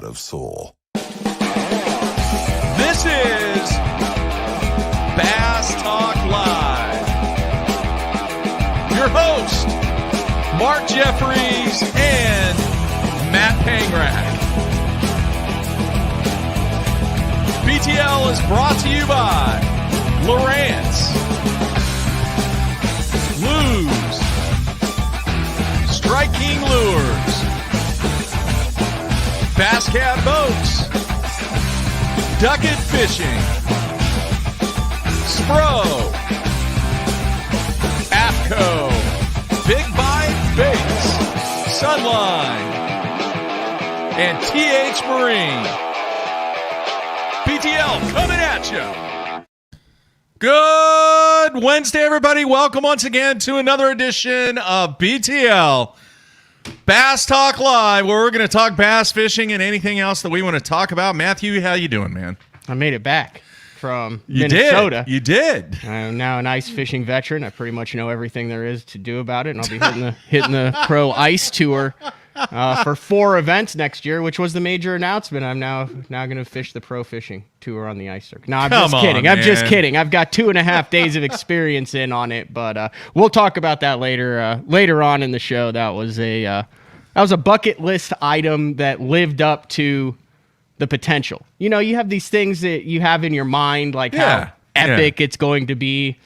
lot of soul. This is Bass Talk Live. Your host, Mark Jeffries and Matt Pangrack. BTL is brought to you by Lowrance, Lose, Strike King Lures, Bass Cat Boats, Ducket Fishing, Spro, APCO, Big Bite Baits, Sunline, and TH Marine. BTL coming at you. Good Wednesday, everybody. Welcome once again to another edition of BTL Bass Talk Live, where we're going to talk bass fishing and anything else that we want to talk about. Matthew, how you doing, man? I made it back from Minnesota. You did. I'm now an ice fishing veteran. I pretty much know everything there is to do about it, and I'll be hitting the pro ice tour for 4 events next year, which was the major announcement. I'm now going to fish the pro fishing tour on the ice circuit. No, I'm just kidding. I'm just kidding. I've got 2.5 days of experience in on it, but we'll talk about that later on in the show. That was a bucket list item that lived up to the potential. You know, you have these things that you have in your mind, like how epic it's going to be.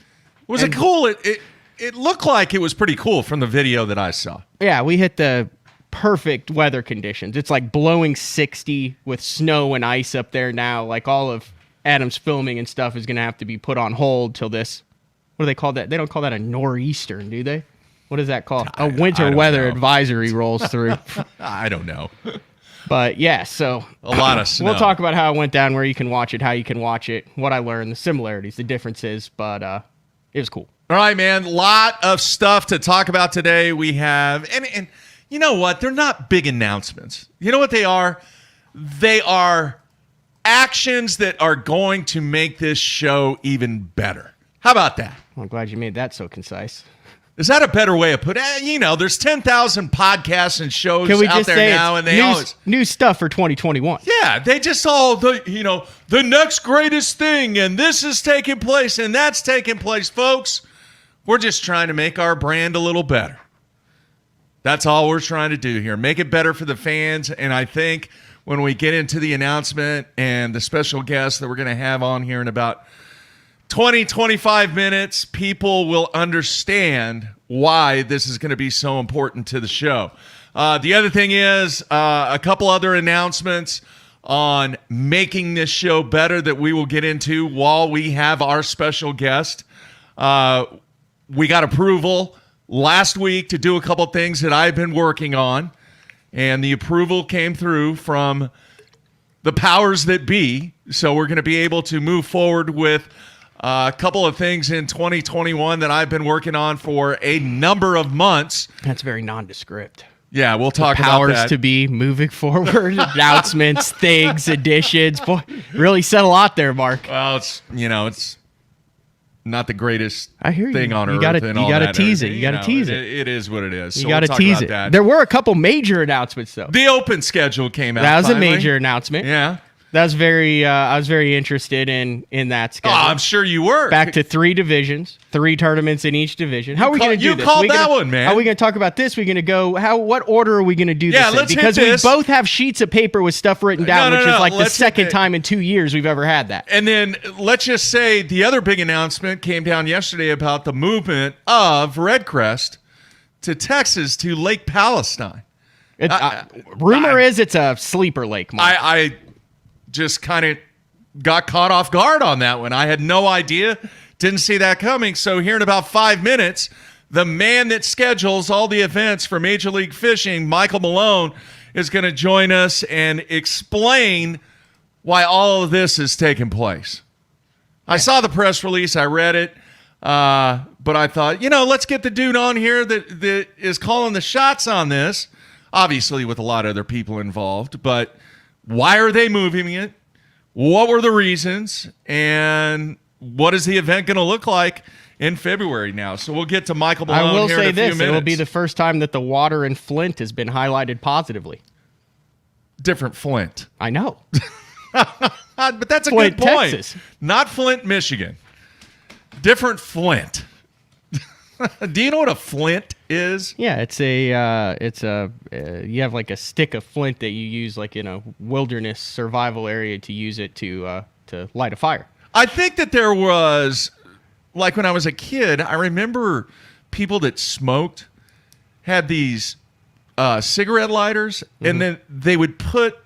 Was it cool? It looked like it was pretty cool from the video that I saw. Yeah, we hit the perfect weather conditions. It's like blowing 60 with snow and ice up there now. Like all of Adam's filming and stuff is going to have to be put on hold till this. What do they call that? They don't call that a nor'eastern, do they? What is that called? A winter weather advisory rolls through. I don't know. But yeah, so a lot of snow. We'll talk about how it went down, where you can watch it, how you can watch it, what I learned, the similarities, the differences, but it was cool. All right, man. Lot of stuff to talk about today. We have, and you know what? They're not big announcements. You know what they are? They are actions that are going to make this show even better. How about that? Well, I'm glad you made that so concise. Is that a better way of putting it? You know, there's 10,000 podcasts and shows out there now, and they always new stuff for 2021. Yeah, they just all the next greatest thing, and this is taking place, and that's taking place, folks. We're just trying to make our brand a little better. That's all we're trying to do here. Make it better for the fans, and I think when we get into the announcement and the special guests that we're going to have on here in about 25 minutes, people will understand why this is going to be so important to the show. The other thing is a couple other announcements on making this show better that we will get into while we have our special guest. We got approval last week to do a couple things that I've been working on, and the approval came through from the powers that be. So we're going to be able to move forward with a couple of things in 2021 that I've been working on for a number of months. That's very nondescript. Yeah, we'll talk about that. Powers to be moving forward, announcements, things, additions. Boy, really said a lot there, Mark. Well, it's not the greatest thing on earth. You gotta tease it. You gotta tease it. It is what it is. You gotta tease it. There were a couple major announcements, though. The Open schedule came out. That was finally. A major announcement. Yeah. That was very. I was very interested in that schedule. Oh, I'm sure you were. Back to 3 divisions, 3 tournaments in each division. How are we going to do this? You called that one, man. How are we going to talk about this? We're going to go. What order are we going to do this? Let's because hit this. We both have sheets of paper with stuff written down, which is like the second time in 2 years we've ever had that. And then let's just say the other big announcement came down yesterday about the movement of Redcrest to Texas to Lake Palestine. Rumor is it's a sleeper lake, Mark. I just kind of got caught off guard on that one. I had no idea, didn't see that coming. So here in about 5 minutes, the man that schedules all the events for Major League Fishing, Michael Malone, is going to join us and explain why all of this is taking place. I saw the press release. I read it. But I thought, let's get the dude on here that is calling the shots on this, obviously with a lot of other people involved. But why are they moving it? What were the reasons? And what is the event going to look like in February now? So we'll get to Michael Malone here in a few minutes. It will be the first time that the water in Flint has been highlighted positively. different Flint. I know. But that's a Flint, good point. Texas. Not Flint, Michigan. Different Flint. Do you know what a flint is? Yeah, you have like a stick of flint that you use like in a wilderness survival area to use it to light a fire. I think that there was, like when I was a kid, I remember people that smoked had these cigarette lighters, and then they would put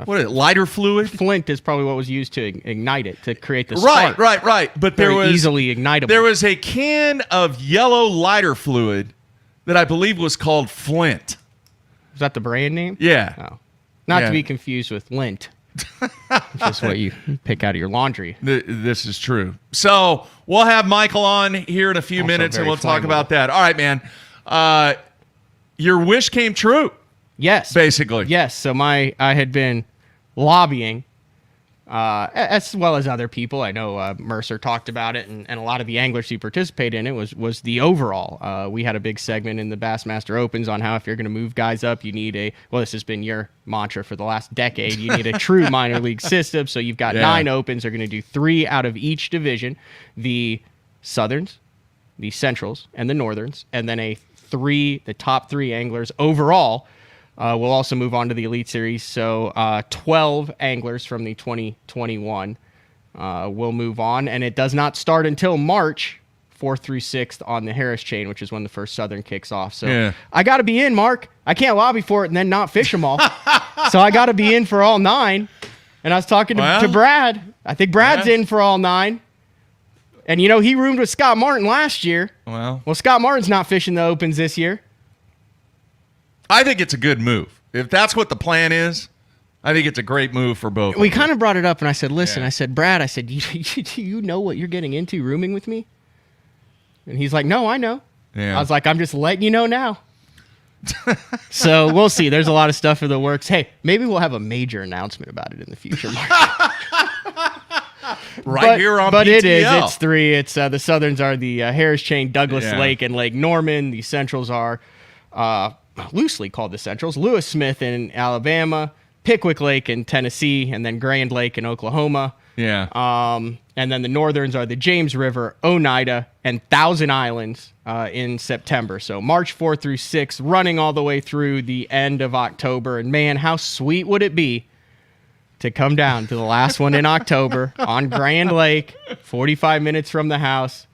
lighter fluid. Flint is probably what was used to ignite it, to create the spark. Right. But there was easily ignitable. There was a can of yellow lighter fluid that I believe was called Flint. Is that the brand name? Yeah. Oh. Not Yeah. to be confused with lint, which is what you pick out of your laundry. This is true. So we'll have Michael on here in a few Also minutes, and very we'll talk flammable. about that. All right, man. Your wish came true. Yes. Basically. Yes. So I had been lobbying, as well as other people. I know Mercer talked about it, and a lot of the anglers who participate in it was the overall. We had a big segment in the Bassmaster Opens on how if you're going to move guys up, you need this has been your mantra for the last decade, you need a true minor league system. So you've got 9 Opens. They're going to do 3 out of each division, the Southerns, the Centrals, and the Northerns, and then the top 3 anglers overall. We'll also move on to the Elite Series. So 12 anglers from the 2021 will move on. And it does not start until March 4th through 6th on the Harris chain, which is when the first Southern kicks off. So I got to be in, Mark. I can't lobby for it and then not fish them all. So I got to be in for all 9. And I was talking to Brad. I think Brad's in for all 9. And, he roomed with Scott Martin last year. Well, Scott Martin's not fishing the Opens this year. I think it's a good move. If that's what the plan is, I think it's a great move for both. We kind of brought it up, and I said, listen, I said, Brad, I said, do you know what you're getting into rooming with me? And he's like, no, I know. Yeah. I was like, I'm just letting you know now. So we'll see. There's a lot of stuff in the works. Hey, maybe we'll have a major announcement about it in the future, Mark. Here on but BTL. It is. It's 3. It's the Southerns are the Harris Chain, Douglas Lake, and Lake Norman. The Centrals are loosely called the Centrals, Lewis Smith in Alabama, Pickwick Lake in Tennessee, and then Grand Lake in Oklahoma. Yeah. And then the Northerns are the James River, Oneida, and Thousand Islands in September. So March 4th through 6th, running all the way through the end of October. And man, how sweet would it be to come down to the last one in October on Grand Lake, 45 minutes from the house,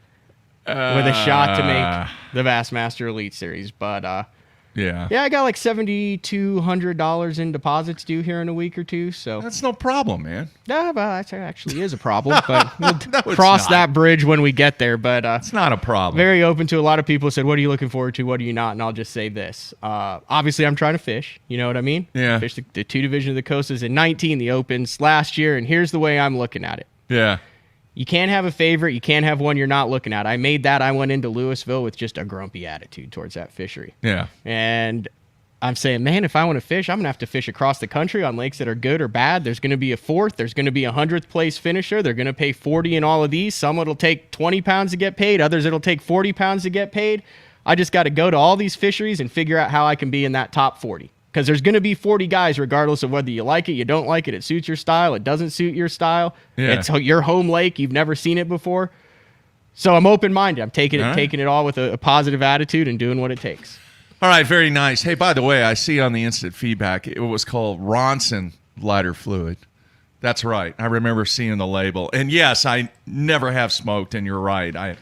with a shot to make the Bassmaster Elite Series. But yeah, I got like $7,200 in deposits due here in a week or two. So that's no problem, man. Yeah, but that actually is a problem. But we'll No, cross that bridge when we get there. But it's not a problem. Very open to a lot of people said, what are you looking forward to? What are you not? And I'll just say this. Obviously, I'm trying to fish. You know what I mean? Yeah. Fish the 2 division of the Coastas in 19, the Opens last year. And here's the way I'm looking at it. Yeah. You can't have a favorite. You can't have one you're not looking at. I made that. I went into Louisville with just a grumpy attitude towards that fishery. Yeah. And I'm saying, man, if I want to fish, I'm going to have to fish across the country on lakes that are good or bad. There's going to be a 4th. There's going to be a 100th place finisher. They're going to pay 40 in all of these. Some it'll take 20 pounds to get paid. Others it'll take 40 pounds to get paid. I just got to go to all these fisheries and figure out how I can be in that top 40. Because there's going to be 40 guys regardless of whether you like it, you don't like it, it suits your style, it doesn't suit your style. Yeah. It's your home lake. You've never seen it before. So I'm open-minded. I'm taking it all with a positive attitude and doing what it takes. All right, very nice. Hey, by the way, I see on the instant feedback, it was called Ronson lighter fluid. That's right. I remember seeing the label. And yes, I never have smoked, and you're right. I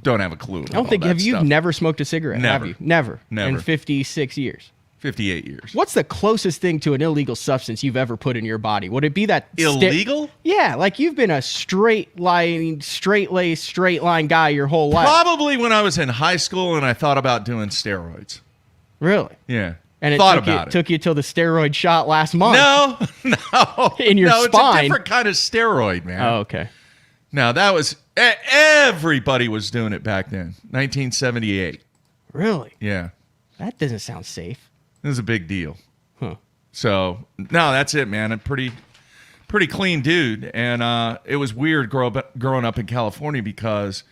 don't have a clue. I don't think, have you never smoked a cigarette? Never. Have you? Never. Never. In 56 years. 58 years. What's the closest thing to an illegal substance you've ever put in your body? Would it be that illegal? Yeah, like you've been a straight line guy your whole life. Probably when I was in high school and I thought about doing steroids. Really? Yeah. And it took you till the steroid shot last month. No. In your spine. It's a different kind of steroid, man. Oh, okay. No, that was everybody was doing it back then. 1978. Really? Yeah. That doesn't sound safe. It was a big deal. Huh. So, no, that's it, man. A pretty clean dude. And it was weird growing up in California because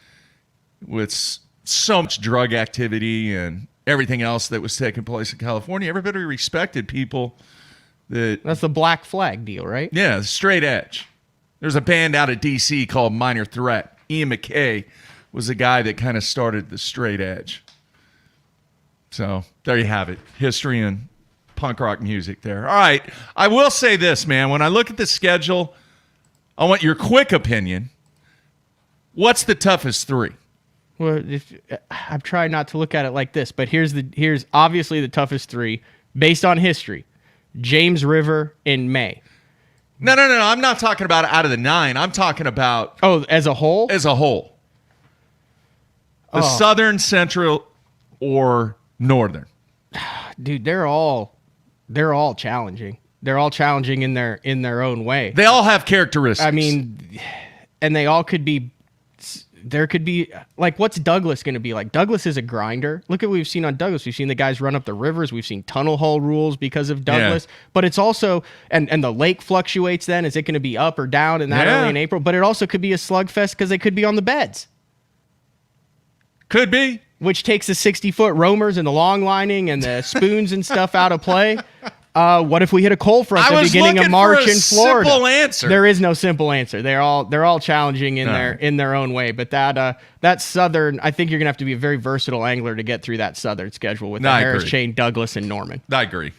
with so much drug activity and everything else that was taking place in California, everybody respected people That's the Black Flag deal, right? Yeah, straight edge. There's a band out of D.C. called Minor Threat. Ian McKay was the guy that kind of started the straight edge. So there you have it. History and punk rock music there. All right. I will say this, man. When I look at the schedule, I want your quick opinion. What's the toughest three? Well, I'm trying not to look at it like this, but here's obviously the toughest three based on history. James River in May. No. I'm not talking about out of the 9. I'm talking about... Oh, as a whole? As a whole. The Southern, Central, or Northern. Dude, they're all challenging. They're all challenging in their own way. They all have characteristics. I mean, and they all could be... There could be, like, what's Douglas going to be like? Douglas is a grinder. Look at what we've seen on Douglas. We've seen the guys run up the rivers. We've seen tunnel hole rules because of Douglas. Yeah. But it's also, and the lake fluctuates then. Is it going to be up or down in that early in April? But it also could be a slugfest because they could be on the beds. Could be. Which takes the 60-foot roamers and the long lining and the spoons and stuff out of play. What if we hit a cold front at the beginning of March in Florida? Simple answer. There is no simple answer. They're all challenging in their own way. But that Southern, I think you're gonna have to be a very versatile angler to get through that Southern schedule with the Harris Chain, Douglas, and Norman. I agree,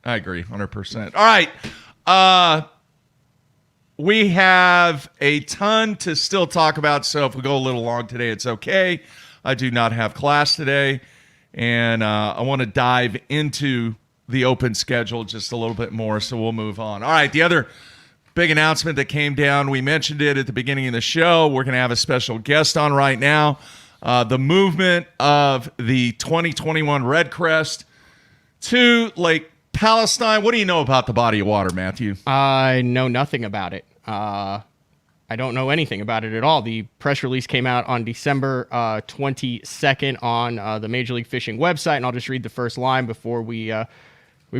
100%. All right, we have a ton to still talk about. So if we go a little long today, it's okay. I do not have class today, and I want to dive into the open schedule just a little bit more, so we'll move on. All right, the other big announcement that came down, we mentioned it at the beginning of the show. We're going to have a special guest on right now. The movement of the 2021 Red Crest to Lake Palestine. What do you know about the body of water, Matthew? I know nothing about it. I don't know anything about it at all. The press release came out on December 22nd on the Major League Fishing website, and I'll just read the first line before we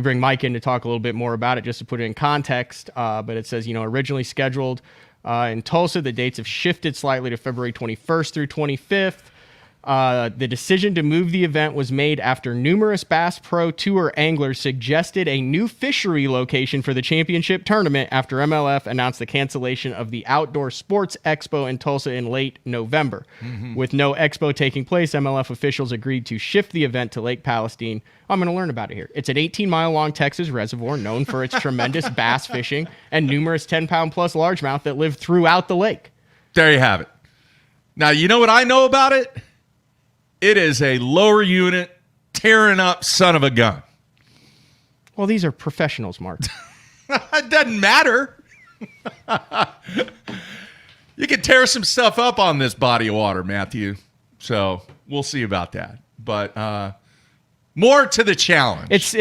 bring Mike in to talk a little bit more about it, just to put it in context. But it says, originally scheduled in Tulsa, the dates have shifted slightly to February 21st through 25th. The decision to move the event was made after numerous Bass Pro Tour anglers suggested a new fishery location for the championship tournament after MLF announced the cancellation of the Outdoor Sports Expo in Tulsa in late November. Mm-hmm. With no expo taking place, MLF officials agreed to shift the event to Lake Palestine. I'm going to learn about it here. It's an 18-mile-long Texas reservoir known for its tremendous bass fishing and numerous 10-pound-plus largemouth that live throughout the lake. There you have it. Now, you know what I know about it? It is a lower unit, tearing up son of a gun. Well, these are professionals, Mark. It doesn't matter. You can tear some stuff up on this body of water, Matthew. So we'll see about that. But more to the challenge.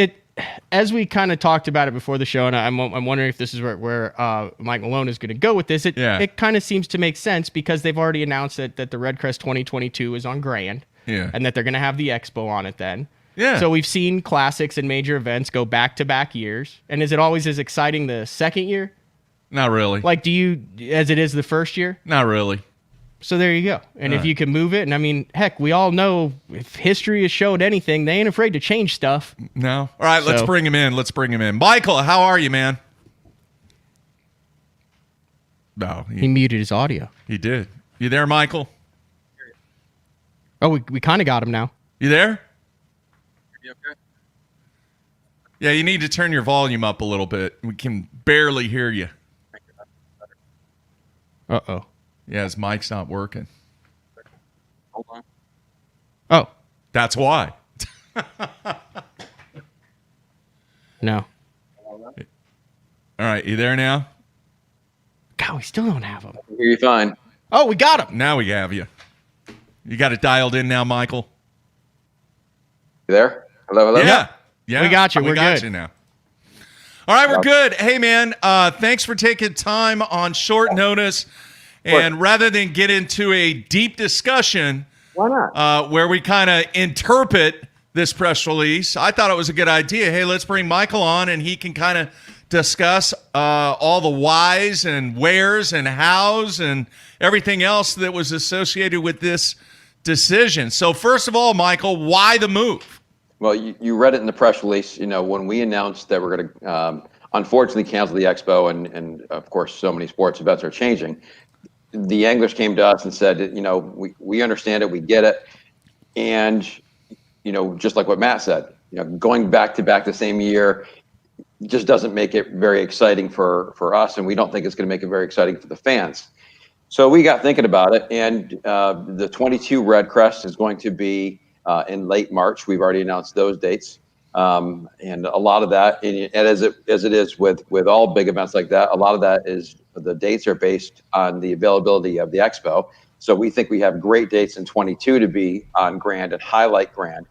As we kind of talked about it before the show, and I'm wondering if this is where Mike Malone is going to go with this. It kind of seems to make sense because they've already announced that the Red Crest 2022 is on Grand. Yeah. And that they're going to have the expo on it then. Yeah. So we've seen classics and major events go back-to-back years. And is it always as exciting the second year? Not really. Like, as it is the first year? Not really. So there you go. And if you can move it, and I mean, heck, we all know if history has showed anything, they ain't afraid to change stuff. No. All right, let's bring him in. Michael, how are you, man? No. He muted his audio. He did. You there, Michael? Oh, we kind of got him now. You there? You okay? Yeah, you need to turn your volume up a little bit. We can barely hear you. Uh-oh. Yeah, his mic's not working. Hold on. Oh. That's why. No. All right, you there now? God, we still don't have him. I can hear you fine. Oh, we got him. Now we have you. You got it dialed in now, Michael? You there? Hello? Yeah. We got you. We We're got good. you now. All right, we're good. Hey, man, thanks for taking time on short notice. And rather than get into a deep discussion, Why not? where we kind of interpret this press release, I thought it was a good idea. Hey, let's bring Michael on, and he can kind of discuss all the whys and wheres and hows and everything else that was associated with this decision. So first of all, Michael, why the move? Well, you read it in the press release. When we announced that we're going to unfortunately canceled the expo, and of course, so many sports events are changing. The anglers came to us and said, we understand it, we get it, and just like what Matt said, going back to back the same year just doesn't make it very exciting for us, and we don't think it's going to make it very exciting for the fans. So we got thinking about it, and the 22 Red Crest is going to be in late March. We've already announced those dates, and a lot of that, and as it is with all big events like that, a lot of that is the dates are based on the availability of the expo. So we think we have great dates in 22 to be on Grand and highlight Grand.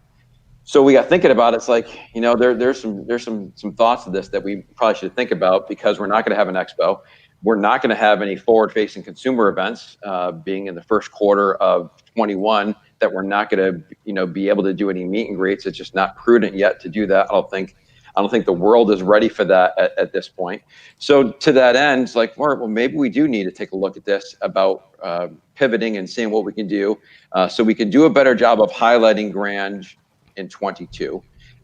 So we got thinking about it. It's like, there's some thoughts to this that we probably should think about, because we're not going to have an expo. We're not going to have any forward-facing consumer events being in the first quarter of 21, that we're not going to, be able to do any meet and greets. It's just not prudent yet to do that. I don't think the world is ready for that at this point. So to that end, it's like, well, maybe we do need to take a look at this about pivoting and seeing what we can do, so we can do a better job of highlighting Grand in 22,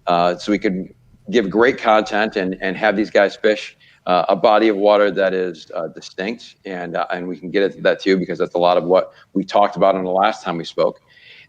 so we can give great content and have these guys fish a body of water that is distinct, and we can get into that too, because that's a lot of what we talked about in the last time we spoke,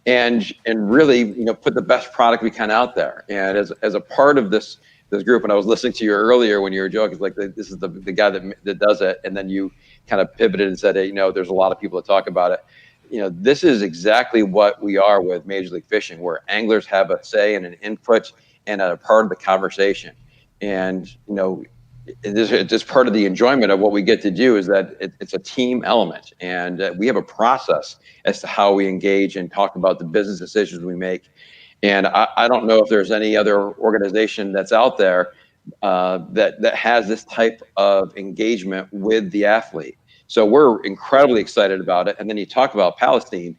and really put the best product we can out there. And as a part of this group, and I was listening to you earlier when you were joking, like, this is the guy that does it, and then you kind of pivoted and said, hey, there's a lot of people that talk about it. This is exactly what we are with Major League Fishing, where anglers have a say and an input and a part of the conversation. And, it's just part of the enjoyment of what we get to do, is that it's a team element. And we have a process as to how we engage and talk about the business decisions we make. And I don't know if there's any other organization that's out there that has this type of engagement with the athlete. So we're incredibly excited about it. And then you talk about Palestine.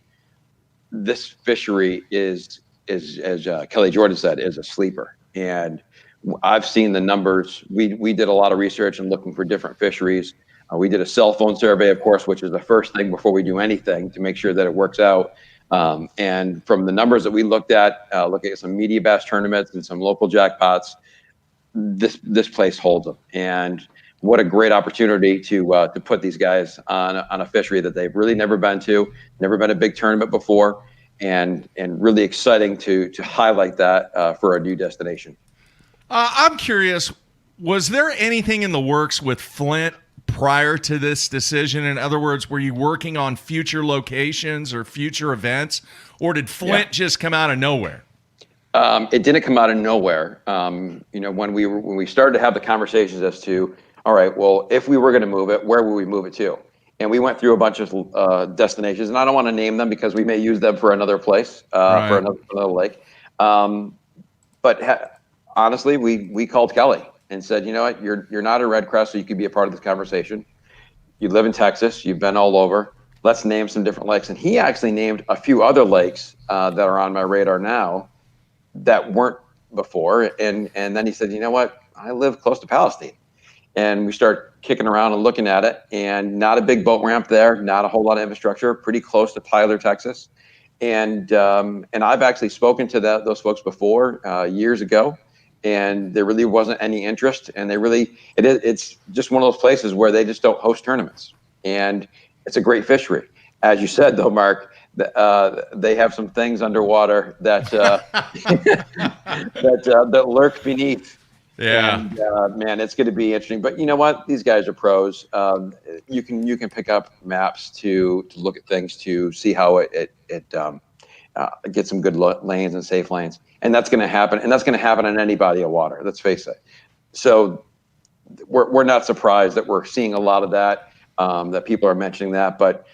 This fishery is as Kelly Jordan said, is a sleeper. And I've seen the numbers. We did a lot of research and looking for different fisheries. We did a cell phone survey, of course, which is the first thing before we do anything, to make sure that it works out. And from the numbers that we looked at some media bass tournaments and some local jackpots, this place holds them. And what a great opportunity to put these guys on a fishery that they've really never been to, never been a big tournament before, and really exciting to highlight that for a new destination. I'm curious, was there anything in the works with Flint prior to this decision? In other words, were you working on future locations or future events, or did Flint just come out of nowhere? It didn't come out of nowhere. When we started to have the conversations as to, all right, well, if we were going to move it, where would we move it to? And we went through a bunch of destinations, and I don't want to name them because we may use them for another place, for another lake. But honestly, we called Kelly and said, you know what, you're not a Red Crest, so you could be a part of this conversation. You live in Texas, you've been all over. Let's name some different lakes. And he actually named a few other lakes that are on my radar now that weren't before. And then he said, you know what, I live close to Palestine. And we start kicking around and looking at it, and not a big boat ramp there, not a whole lot of infrastructure, pretty close to Tyler, Texas. And I've actually spoken to those folks before, years ago, and there really wasn't any interest. And it's just one of those places where they just don't host tournaments. And it's a great fishery. As you said, though, Mark, they have some things underwater that that lurk beneath. Yeah. And, man, it's going to be interesting. But you know what? These guys are pros. You can pick up maps to look at things, to see how it gets some good lanes and safe lanes. And that's going to happen. And that's going to happen in any body of water. Let's face it. So we're not surprised that we're seeing a lot of that, that people are mentioning that. But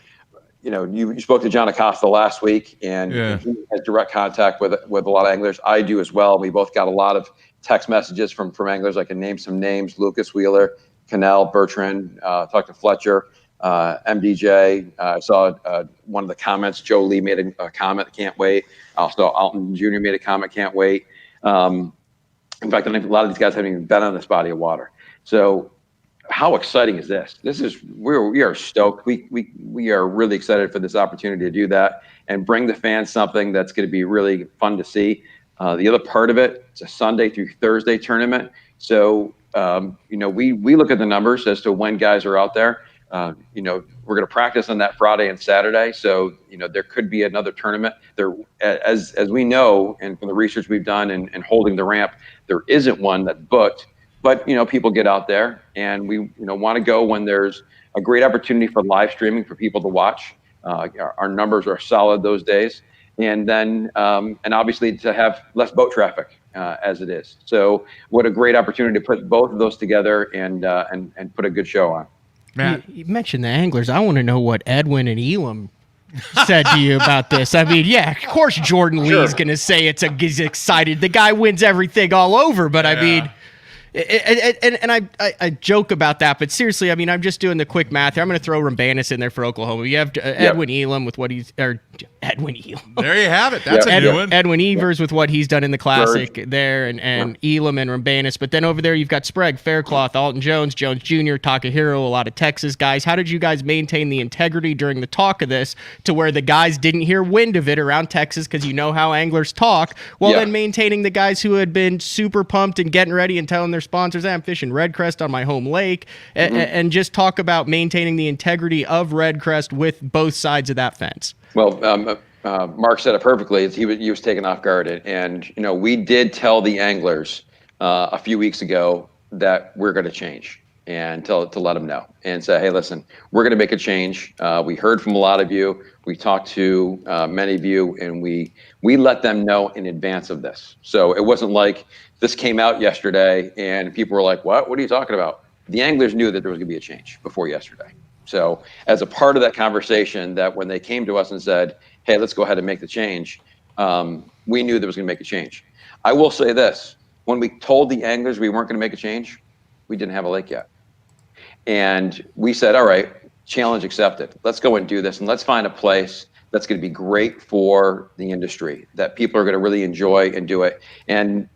you spoke to John Acosta last week, and he has direct contact with a lot of anglers. I do as well. We both got a lot of text messages from anglers. I can name some names: Lucas Wheeler, Cannell, Bertrand, talked to Fletcher, MDJ. I saw one of the comments. Joe Lee made a comment, can't wait. Also, Alton Jr. made a comment, can't wait. In fact, I think a lot of these guys haven't even been on this body of water. So how exciting is this? We are stoked. We are really excited for this opportunity to do that and bring the fans something that's going to be really fun to see. The other part of it, it's a Sunday through Thursday tournament. So we look at the numbers as to when guys are out there. We're going to practice on that Friday and Saturday. So, there could be another tournament there. As we know, and from the research we've done and holding the ramp, there isn't one that's booked, but, people get out there, and we, want to go when there's a great opportunity for live streaming for people to watch. Our numbers are solid those days. And then, and obviously to have less boat traffic as it is. So what a great opportunity to put both of those together and put a good show on. Matt, you mentioned the anglers. I want to know what Edwin and Elam said to you about this. I mean, yeah, of course Jordan Lee's going to say he's excited. The guy wins everything all over, but I mean, and I joke about that, but seriously, I mean, I'm just doing the quick math here. I'm going to throw Rambanis in there for Oklahoma. You have Edwin Elam with what Edwin Elam. There you have it. That's a new one. Edwin Evers with what he's done in the Classic there, and Elam and Rambanis. But then over there, you've got Sprague, Faircloth, Alton Jones, Jones Jr., Takahiro, a lot of Texas guys. How did you guys maintain the integrity during the talk of this to where the guys didn't hear wind of it around Texas, because you know how anglers talk, while then maintaining the guys who had been super pumped and getting ready and telling their sponsors, hey, I'm fishing Redcrest on my home lake, and just talk about maintaining the integrity of Redcrest with both sides of that fence? Well, Mark said it perfectly. He was taken off guard, and we did tell the anglers a few weeks ago that we're going to change, and to let them know and say, hey, listen, we're going to make a change. We heard from a lot of you. We talked to many of you, and we let them know in advance of this. So it wasn't like this came out yesterday and people were like, what are you talking about? The anglers knew that there was going to be a change before yesterday. So as a part of that conversation, that when they came to us and said, hey, let's go ahead and make the change, we knew there was going to make a change. I will say this, when we told the anglers we weren't going to make a change, we didn't have a lake yet. And we said, all right, challenge accepted. Let's go and do this, and let's find a place that's going to be great for the industry, that people are going to really enjoy and do it. And,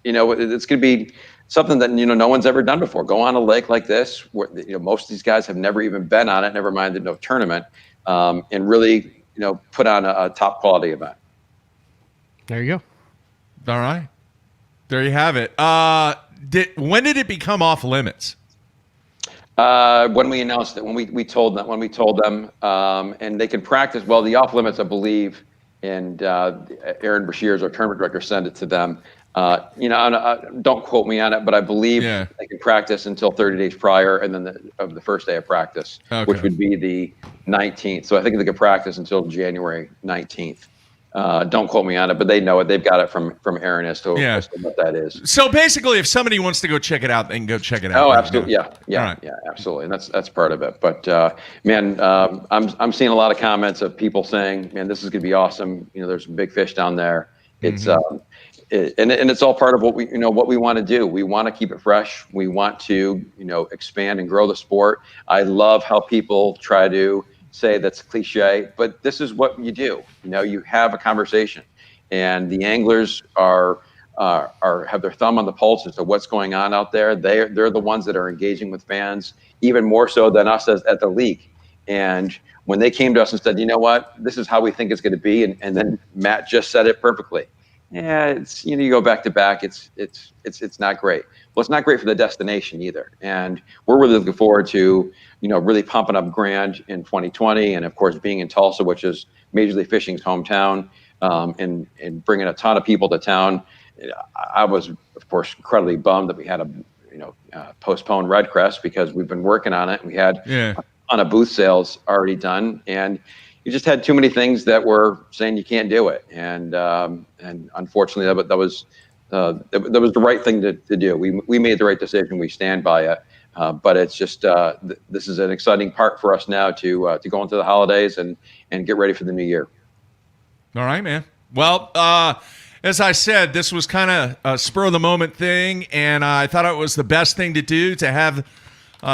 it's going to be something that, no one's ever done before. Go on a lake like this, where, most of these guys have never even been on it, never mind no tournament, and really, put on a top quality event. There you go. All right. There you have it. When did it become off limits? When we announced it, when we told them, and they can practice. Well, the off limits, I believe, and Aaron Bashir, our tournament director, sent it to them. Don't quote me on it, but I believe they can practice until 30 days prior, and then the first day of practice, which would be the 19th. So I think they could practice until January 19th. Don't quote me on it, but they know it. They've got it from Aaron as to what that is. So basically, if somebody wants to go check it out, they can go check it out. Oh, absolutely, yeah, absolutely, and that's part of it. But I'm seeing a lot of comments of people saying, "Man, this is going to be awesome." There's some big fish down there. It's and it's all part of what we want to do. We want to keep it fresh. We want to expand and grow the sport. I love how people try to say that's cliche, but this is what you do. You have a conversation, and the anglers are have their thumb on the pulse as to what's going on out there. They're the ones that are engaging with fans even more so than us at the league. And when they came to us and said, you know what, this is how we think it's going to be, and then Matt just said it perfectly. Yeah, it's you go back to back. It's not great. Well, it's not great for the destination either. And we're really looking forward to really pumping up Grand in 2020, and of course being in Tulsa, which is Major League Fishing's hometown, and bringing a ton of people to town. I was, of course, incredibly bummed that we had to postpone Redcrest, because we've been working on it. We had a ton of booth sales already done, and you just had too many things that were saying you can't do it. And unfortunately, that was the right thing to do. We made the right decision. We stand by it. But it's just this is an exciting part for us now to go into the holidays and get ready for the new year. All right, man. Well, as I said, this was kind of a spur of the moment thing, and I thought it was the best thing to do to have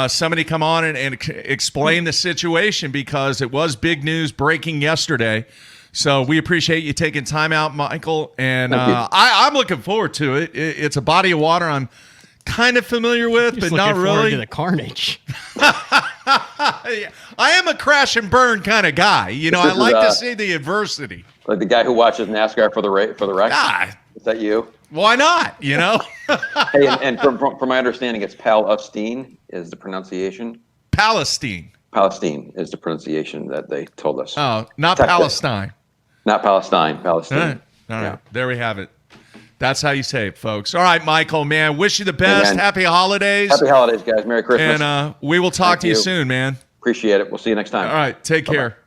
somebody come on and explain the situation, because it was big news breaking yesterday. So we appreciate you taking time out, Michael, and I'm looking forward to it. It's a body of water I'm kind of familiar with, but not really. Forward to the carnage. I am a crash and burn kind of guy. I like to see the adversity. Like the guy who watches NASCAR for the wreck. Is that you? Why not? You know, Hey, and from my understanding, it's Palestine is the pronunciation. Palestine. Palestine is the pronunciation that they told us. Oh, not Texas. Palestine. Not Palestine. Palestine. All right. All right. Yeah. There we have it. That's how you say it, folks. All right, Michael, man. Wish you the best. Amen. Happy holidays. Happy holidays, guys. Merry Christmas. And we will talk Thank to you you. soon, man. Appreciate it. We'll see you next time. All right. Take Bye-bye. care.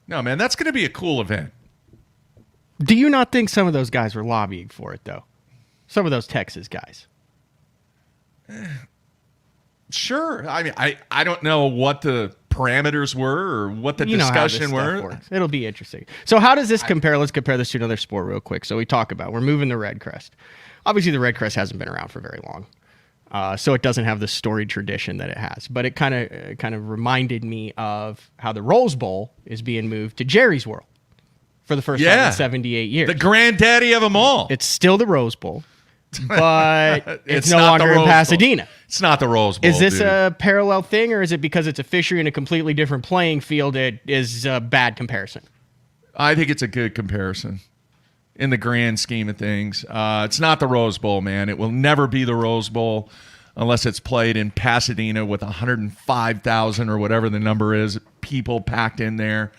No, man, that's going to be a cool event. Do you not think some of those guys were lobbying for it, though? Some of those Texas guys. Sure. I mean, I don't know what the parameters were or what the You know how this discussion stuff were. works. It'll be interesting. So how does this compare? Let's compare this to another sport real quick. So we're moving the Red Crest. Obviously, the Red Crest hasn't been around for very long. So it doesn't have the storied tradition that it has. But it kind of reminded me of how the Rose Bowl is being moved to Jerry's World for the first time in 78 years. The granddaddy of them all. It's still the Rose Bowl, but it's no not the longer in Rose Bowl. Pasadena. It's not the Rose Bowl. Is this dude. a parallel thing, or is it because it's a fishery in a completely different playing field? It is a bad comparison. I think it's a good comparison in the grand scheme of things. It's not the Rose Bowl, man. It will never be the Rose Bowl unless it's played in Pasadena with 105,000 or whatever the number is, people packed in there.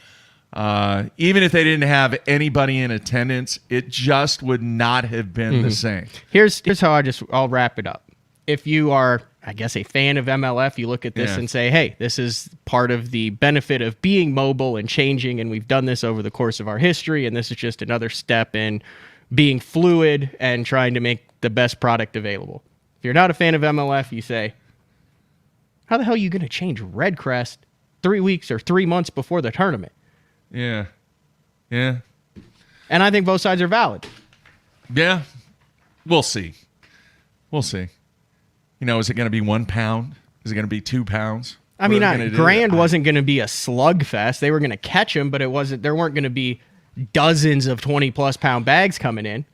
Even if they didn't have anybody in attendance, it just would not have been the same. Here's how I'll wrap it up. If you are, I guess, a fan of MLF, you look at this Yeah. and say, hey, this is part of the benefit of being mobile and changing, and we've done this over the course of our history, and this is just another step in being fluid and trying to make the best product available. If you're not a fan of MLF, you say, how the hell are you going to change Red Crest 3 weeks or 3 months before the tournament? Yeah. Yeah. And I think both sides are valid. Yeah. We'll see. We'll see. You know, is it going to be 1 pound? Is it going to be 2 pounds? I mean, Grand wasn't going to be a slugfest. They were going to catch him, but it wasn't. There weren't going to be dozens of 20-plus pound bags coming in.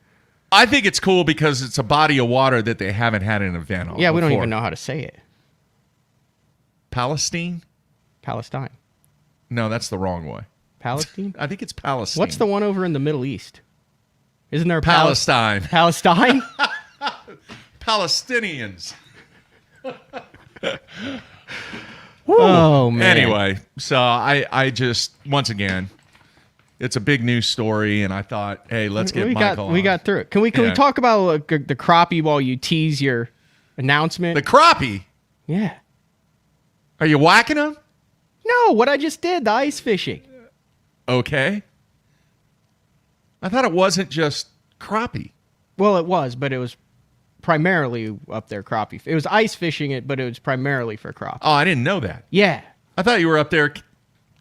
I think it's cool because it's a body of water that they haven't had an event on. Yeah, we don't before. even know how to say it. Palestine? Palestine. No, that's the wrong way. Palestine? I think it's Palestine. What's the one over in the Middle East? Isn't there a Palestine? Palestine? Palestinians. Oh, man. Anyway, so I just, once again, it's a big news story, and I thought, hey, let's get Michael on. We got through it. Can we Yeah. talk about the crappie while you tease your announcement? The crappie? Yeah. Are you whacking them? No, what I just did, the ice fishing. Okay. I thought it wasn't just crappie. Well, it was, but it was primarily up there crappie. It was ice fishing it, but it was primarily for crappie. Oh, I didn't know that. Yeah. I thought you were up there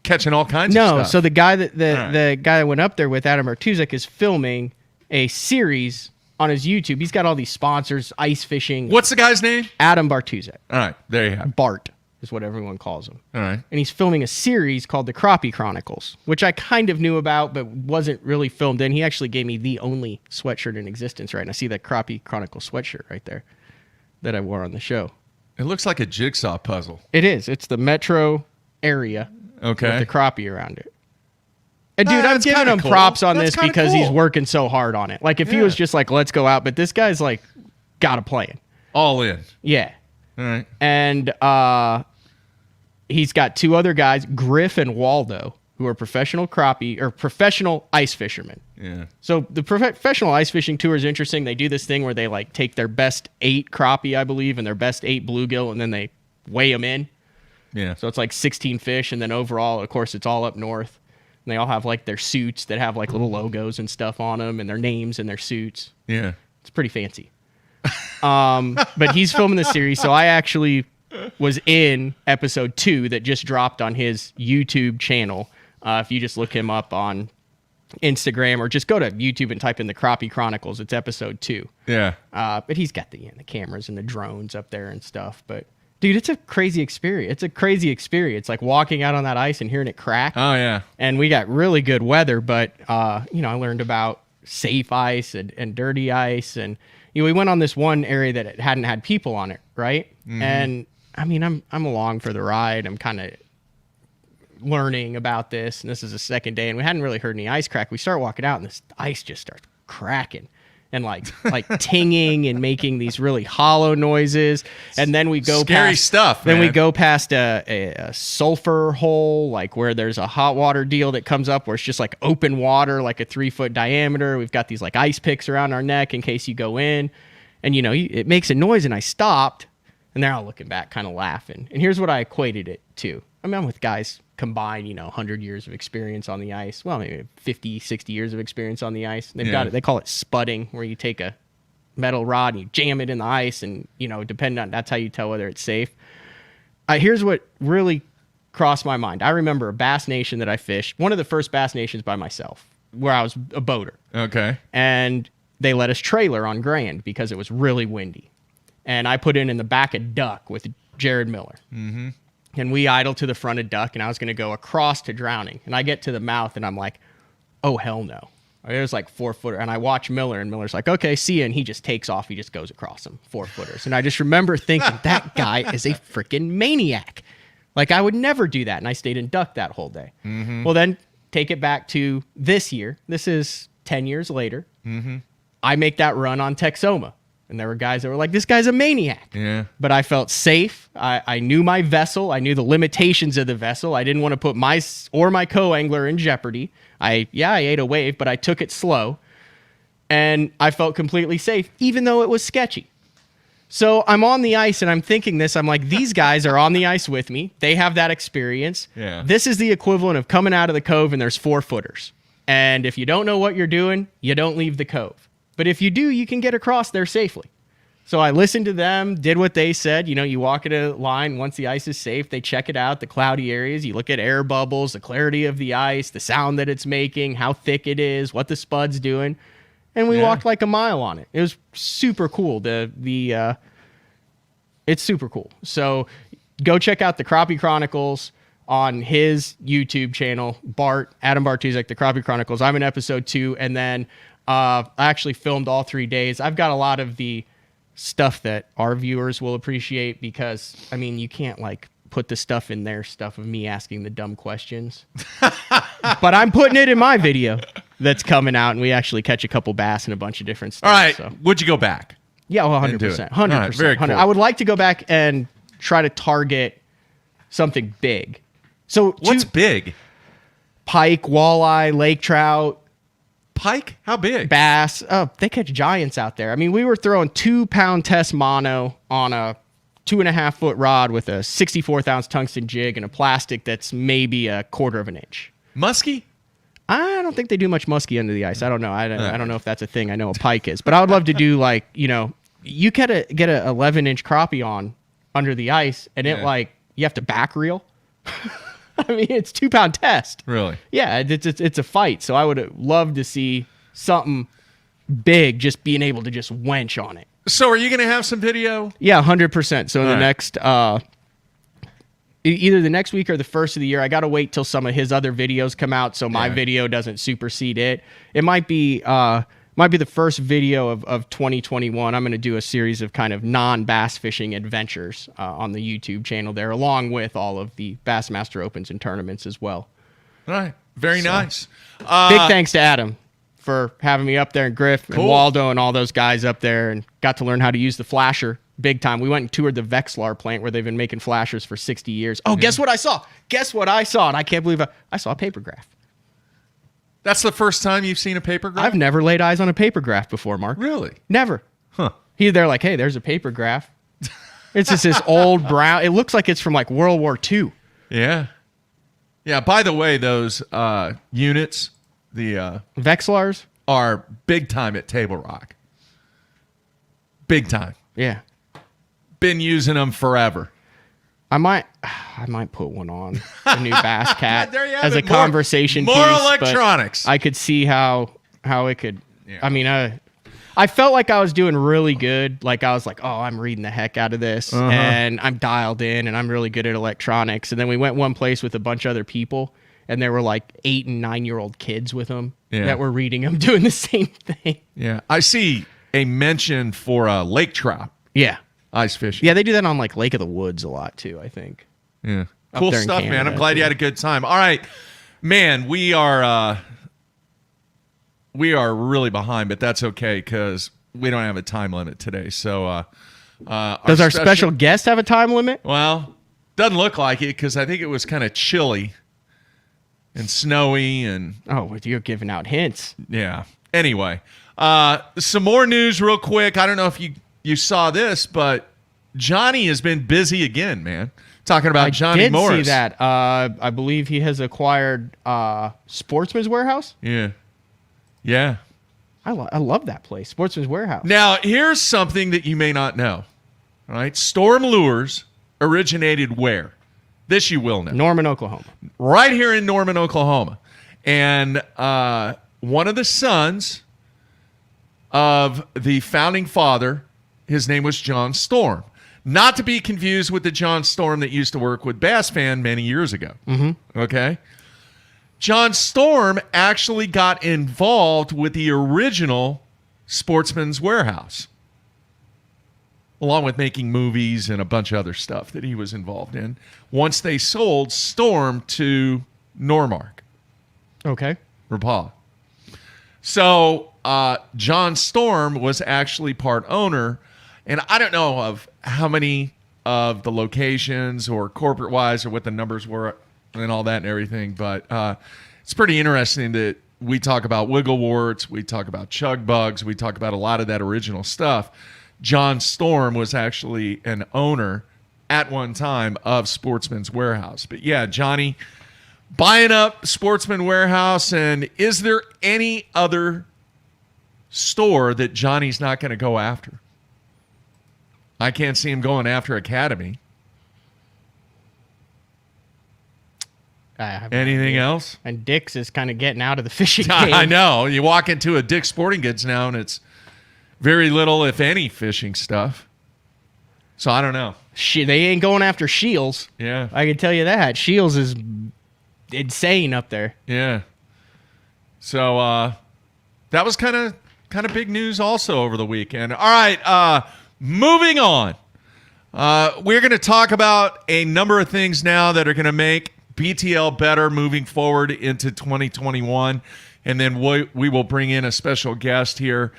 catching all kinds of No, stuff. so the guy that All the guy that went up there with Adam Artuzek is filming a series on his YouTube. He's got all these sponsors, ice fishing. What's the guy's name? Adam Bartuzek. All right, there you have it. Bart is what everyone calls him. All right. And he's filming a series called The Crappie Chronicles, which I kind of knew about, but wasn't really filmed in. He actually gave me the only sweatshirt in existence, right? And I see that Crappie Chronicles sweatshirt right there that I wore on the show. It looks like a jigsaw puzzle. It is. It's the metro area Okay. with the crappie around it. And dude, I'm That's giving kinda him cool. props on That's this kinda because he's cool. working so hard on it. Like if he Yeah. was just like, let's go out, but this guy's like, gotta play it. All in. Yeah. All right. And he's got two other guys, Griff and Waldo, who are professional crappie or professional ice fishermen. Yeah. So the professional ice fishing tour is interesting. They do this thing where they like take their best 8 crappie, I believe, and their best 8 bluegill, and then they weigh them in. Yeah. So it's like 16 fish, and then overall, of course, it's all up north. And they all have like their suits that have like little logos and stuff on them, and their names and their suits. Yeah. It's pretty fancy. But he's filming the series, so I actually was in episode 2 that just dropped on his YouTube channel. If you just look him up on Instagram or just go to YouTube and type in the Crappie Chronicles, it's episode 2. Yeah. But he's got the cameras and the drones up there and stuff. But dude, it's a crazy experience. It's a crazy experience, like walking out on that ice and hearing it crack. Oh, yeah. And we got really good weather, but I learned about safe ice and dirty ice, and we went on this one area that it hadn't had people on it, right? Mm-hmm. And I mean, I'm along for the ride. I'm kind of learning about this, and this is the second day, and we hadn't really heard any ice crack. We start walking out, and this ice just starts cracking and like tinging and making these really hollow noises. And then we go Scary past, stuff, Then we man. go past a sulfur hole, like where there's a hot water deal that comes up where it's just like open water, like a 3-foot diameter. We've got these like ice picks around our neck in case you go in. And, you know, it makes a noise, and I stopped, and they're all looking back, kind of laughing. And here's what I equated it to. I mean, I'm with guys combined, 100 years of experience on the ice. Well, maybe 50, 60 years of experience on the ice. They've got it. They call it spudding, where you take a metal rod and you jam it in the ice, and, depending on, that's how you tell whether it's safe. Here's what really crossed my mind. I remember a Bass Nation that I fished, one of the first Bass Nations by myself, where I was a boater. Okay. And they let us trailer on Grand because it was really windy. And I put in the back of Duck with Jared Miller. Mm-hmm. And we idled to the front of Duck, and I was going to go across to Drowning. And I get to the mouth, and I'm like, oh, hell no. There's like 4-footer. And I watch Miller, and Miller's like, okay, see ya. And he just takes off. He just goes across them, 4-footers. And I just remember thinking, that guy is a freaking maniac. Like, I would never do that. And I stayed in Duck that whole day. Mm-hmm. Well, then take it back to this year. This is 10 years later. Mm-hmm. I make that run on Texoma. And there were guys that were like, this guy's a maniac. Yeah. But I felt safe. I knew my vessel. I knew the limitations of the vessel. I didn't want to put my co-angler in jeopardy. I ate a wave, but I took it slow. And I felt completely safe, even though it was sketchy. So I'm on the ice, and I'm thinking this. I'm like, these guys are on the ice with me. They have that experience. Yeah. This is the equivalent of coming out of the cove, and there's 4-footers. And if you don't know what you're doing, you don't leave the cove. But if you do, you can get across there safely. So I listened to them, did what they said. You walk at a line. Once the ice is safe, they check it out, the cloudy areas. You look at air bubbles, the clarity of the ice, the sound that it's making, how thick it is, what the spud's doing. And we walked like a mile on it. It was super cool. It's super cool. So go check out the Crappie Chronicles on his YouTube channel, Adam Bartuzek, the Crappie Chronicles. I'm in episode 2, and then I actually filmed all 3 days. I've got a lot of the stuff that our viewers will appreciate because, I mean, you can't put the stuff in their stuff of me asking the dumb questions. But I'm putting it in my video that's coming out, and we actually catch a couple bass and a bunch of different stuff. All right. So. Would you go back? Yeah, well, 100%. 100%. Right, very cool. I would like to go back and try to target something big. So What's big? Pike, walleye, lake trout, Pike? How big? bass. Oh, they catch giants out there. I mean, we were throwing 2-pound test mono on a 2.5-foot rod with a 64th-ounce tungsten jig and a plastic that's maybe a 1/4 of an inch. Muskie? I don't think they do much muskie under the ice. I don't know. I don't know if that's a thing. I know a pike is, but I would love to do you get a 11-inch crappie on under the ice, and you have to back reel. I mean, it's 2-pound test. Really? Yeah, it's a fight. So I would love to see something big, just being able to just wench on it. So are you going to have some video? Yeah, 100%. So in the right. next, either the next week or the first of the year, I got to wait till some of his other videos come out so my video doesn't supersede it. It might be the first video of 2021. I'm going to do a series of kind of non-bass fishing adventures on the YouTube channel there, along with all of the Bassmaster Opens and tournaments as well. All right. Very nice. Big thanks to Adam for having me up there, and Griff and Waldo and all those guys up there, and got to learn how to use the flasher big time. We went and toured the Vexlar plant where they've been making flashers for 60 years. Oh, guess what I saw? And I can't believe I saw a paper graph. That's the first time you've seen a paper graph? I've never laid eyes on a paper graph before, Mark. Really? Never. Huh. They're like, hey, there's a paper graph. It's just this old brown. It looks like it's from World War II. Yeah. Yeah, by the way, those units, the Vexlars? are big time at Table Rock. Big time. Yeah. Been using them forever. I might put one on a new Bass Cat There you have as a it. conversation More piece. electronics. I could see how it could. Yeah. I mean, I felt like I was doing really good. Like I was like, oh, I'm reading the heck out of this, and I'm dialed in, and I'm really good at electronics. And then we went one place with a bunch of other people, and there were 8 and 9-year-old kids with them that were reading them, doing the same thing. Yeah. I see a mention for a lake trout Yeah. ice fishing. Yeah, they do that on Lake of the Woods a lot too, I think. Yeah. Up Cool there in stuff, man. Canada, I'm glad you had a good time. All right. Man, we are we are really behind, but that's okay because we don't have a time limit today. So, Does our special guest have a time limit? Well, doesn't look like it because I think it was kind of chilly and snowy and Oh, you're giving out hints. yeah. Anyway, some more news real quick. I don't know if you saw this, but Johnny has been busy again, man. Talking about Johnny Morris. I did see that. I believe he has acquired Sportsman's Warehouse. Yeah. Yeah. I love that place, Sportsman's Warehouse. Now, here's something that you may not know. All right. Storm Lures originated where? This you will know. Norman, Oklahoma. Right here in Norman, Oklahoma. And one of the sons of the founding father, his name was John Storm. Not to be confused with the John Storm that used to work with Bass Fan many years ago. Mm-hmm. Okay? John Storm actually got involved with the original Sportsman's Warehouse, along with making movies and a bunch of other stuff that he was involved in, once they sold Storm to Normark. Okay. Rapala. So John Storm was actually part owner, and I don't know of how many of the locations or corporate-wise or what the numbers were and all that and everything, but it's pretty interesting that we talk about Wiggleworts, we talk about Chug Bugs, we talk about a lot of that original stuff. John Storm was actually an owner at one time of Sportsman's Warehouse. But yeah, Johnny buying up Sportsman Warehouse, and is there any other store that Johnny's not going to go after? I can't see him going after Academy. Anything else? And Dick's is kind of getting out of the fishing game. I know. You walk into a Dick's Sporting Goods now, and it's very little, if any, fishing stuff. So I don't know. They ain't going after Shields. Yeah. I can tell you that. Shields is insane up there. Yeah. So that was kind of big news also over the weekend. All right, moving on. We're going to talk about a number of things now that are going to make BTL better moving forward into 2021. And then we will bring in a special guest here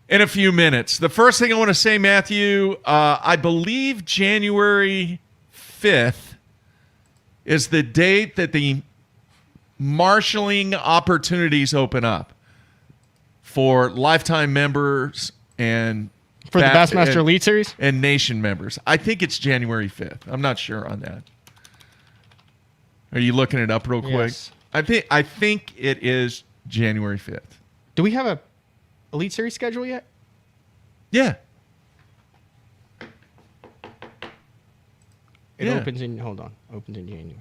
in a few minutes. The first thing I want to say, Matthew, I believe January 5th is the date that the marshaling opportunities open up for lifetime members and for the Bassmaster Elite Series and Nation members. I think it's January 5th. I'm not sure on that. Are you looking it up real quick? Yes. I think it is January 5th. Do we have a Elite Series schedule yet? Yeah. It opens in January.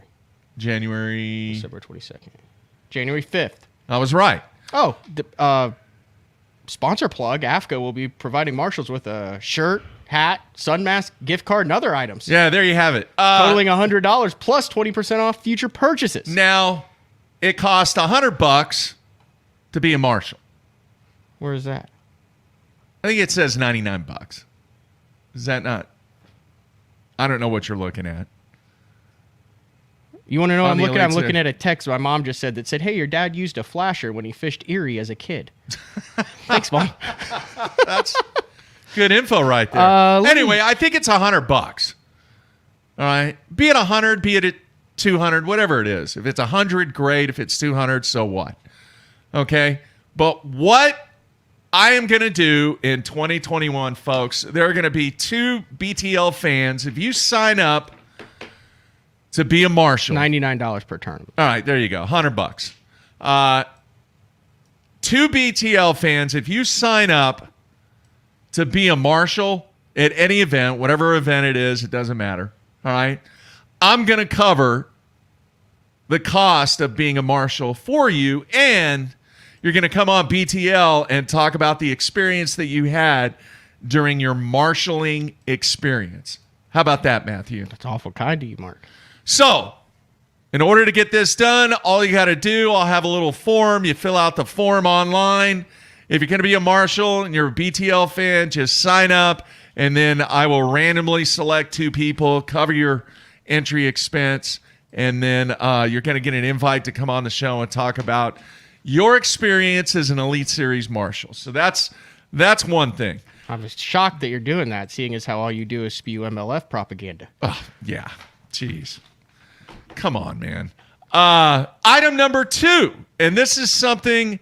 January. December 22nd. January 5th. I was right. Oh, sponsor plug. AFCA will be providing marshals with a shirt, hat, sun mask, gift card, and other items. Yeah, there you have it. Totaling $100 plus 20% off future purchases. Now, it costs $100 to be a marshal. Where is that? I think it says $99. Is that not? I don't know what you're looking at. You want to know what I'm looking at? I'm Elite looking at a text my mom just said that said, "Hey, your dad used a flasher when he fished Erie as a kid." Thanks, Mom. That's good info right there. Anyway, I think it's $100. All right, be it 100, be it at 200, whatever it is. If it's 100, great. If it's 200, so what? Okay, but what I am going to do in 2021, folks, there are going to be 2 BTL fans. If you sign up to be a marshal, $99 per tournament. All right, there you go, $100. 2 BTL fans, if you sign up to be a marshal at any event, whatever event it is, it doesn't matter. All right, I'm going to cover the cost of being a marshal for you, and you're going to come on BTL and talk about the experience that you had during your marshaling experience. How about that, Matthew? That's awful kind of you, Mark. So, in order to get this done, all you got to do, I'll have a little form. You fill out the form online. If you're going to be a marshal and you're a BTL fan, just sign up, and then I will randomly select 2 people, cover your entry expense, and then you're going to get an invite to come on the show and talk about your experience as an Elite Series marshal. So that's one thing. I was shocked that you're doing that, seeing as how all you do is spew MLF propaganda. Oh, yeah. Jeez. Come on, man. Item number 2, and this is something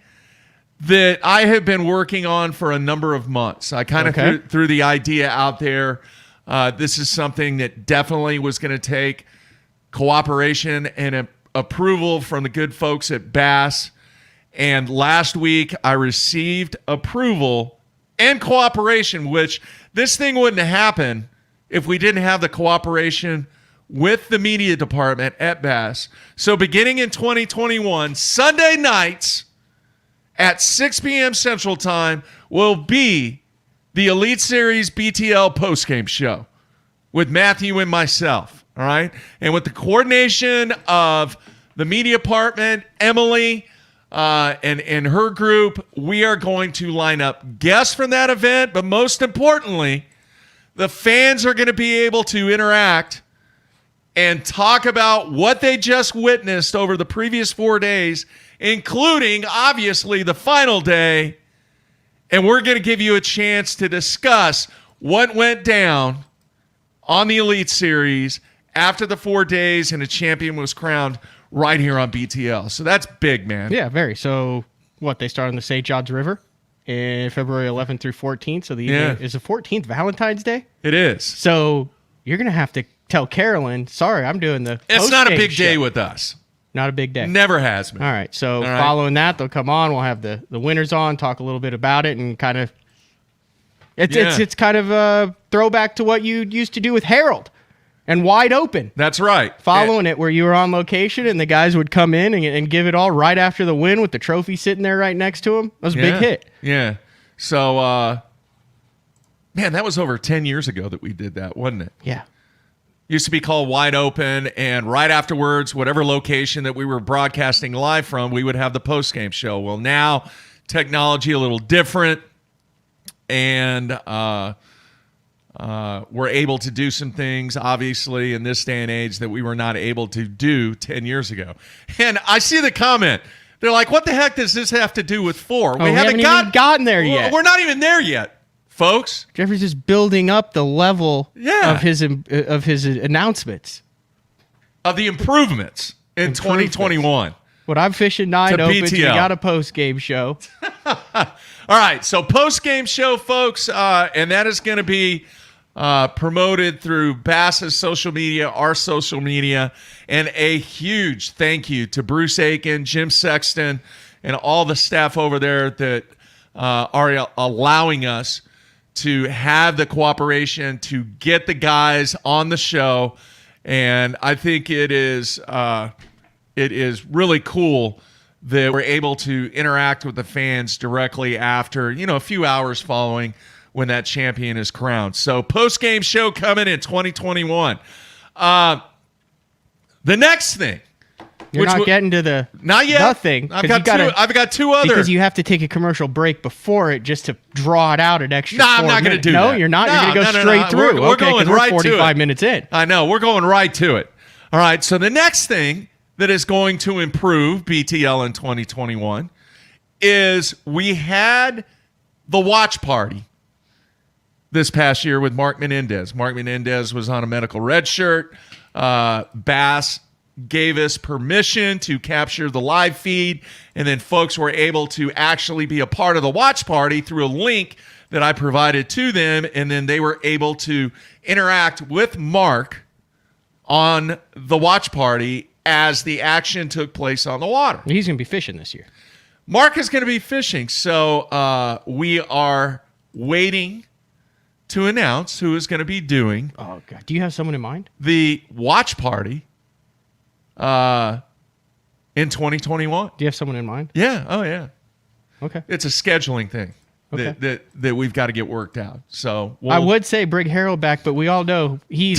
that I have been working on for a number of months. I kind of threw the idea out there. This is something that definitely was going to take cooperation and approval from the good folks at Bass. And last week, I received approval and cooperation, which this thing wouldn't happen if we didn't have the cooperation with the media department at Bass. So beginning in 2021, Sunday nights at 6 p.m. Central Time will be the Elite Series BTL postgame show with Matthew and myself, all right? And with the coordination of the media department, Emily, and her group, we are going to line up guests from that event, but most importantly, the fans are going to be able to interact and talk about what they just witnessed over the previous 4 days, including, obviously, the final day. And we're going to give you a chance to discuss what went down on the Elite Series after the 4 days and a champion was crowned right here on BTL. So that's big, man. Yeah, very. So what, they start on the St. Johns River in February 11th through 14th. So is the 14th Valentine's Day? It is. So you're going to have to tell Carolyn, sorry, I'm doing the It's not a big show. day with us. Not a big day. Never has been. All right. So following that, they'll come on. We'll have the winners on, talk a little bit about it, and kind of it's kind of a throwback to what you used to do with Harold and Wide Open. That's right. Following it, where you were on location and the guys would come in and give it all right after the win with the trophy sitting there right next to him. That was a big hit. Yeah. So, man, that was over 10 years ago that we did that, wasn't it? Yeah. Used to be called Wide Open, and right afterwards, whatever location that we were broadcasting live from, we would have the post-game show. Well, now, technology a little different, and we're able to do some things, obviously, in this day and age that we were not able to do 10 years ago. And I see the comment. They're like, what the heck does this have to do with 4? We haven't even gotten there yet. We're not even there yet. Folks, Jeffrey's just building up the level of his announcements, of the improvements in 2021. What I'm fishing 9 opens. BTL. We got a post game show. All right, so post game show, folks, and that is going to be promoted through Bass's social media, our social media, and a huge thank you to Bruce Aiken, Jim Sexton, and all the staff over there that are allowing us to have the cooperation to get the guys on the show. And I think it is really cool that we're able to interact with the fans directly after, a few hours following when that champion is crowned. So post-game show coming in 2021. The next thing. You're not getting to the not yet. Nothing. I've got two other. Because you have to take a commercial break before it just to draw it out an extra. No, I'm not going to do that. No, you're not. You're going to go straight through. We're going right to it. 45 minutes in. I know. We're going right to it. All right. So the next thing that is going to improve BTL in 2021 is we had the watch party this past year with Mark Menendez. Mark Menendez was on a medical red shirt. Bass gave us permission to capture the live feed, and then folks were able to actually be a part of the watch party through a link that I provided to them, and then they were able to interact with Mark on the watch party as the action took place on the water. He's going to be fishing this year. Mark is going to be fishing, so we are waiting to announce who is going to be doing. Oh, God. Do you have someone in mind? The watch party in 2021. Do you have someone in mind? Yeah. Oh, yeah. Okay. It's a scheduling thing that we've got to get worked out. So I would say bring Harold back, but we all know you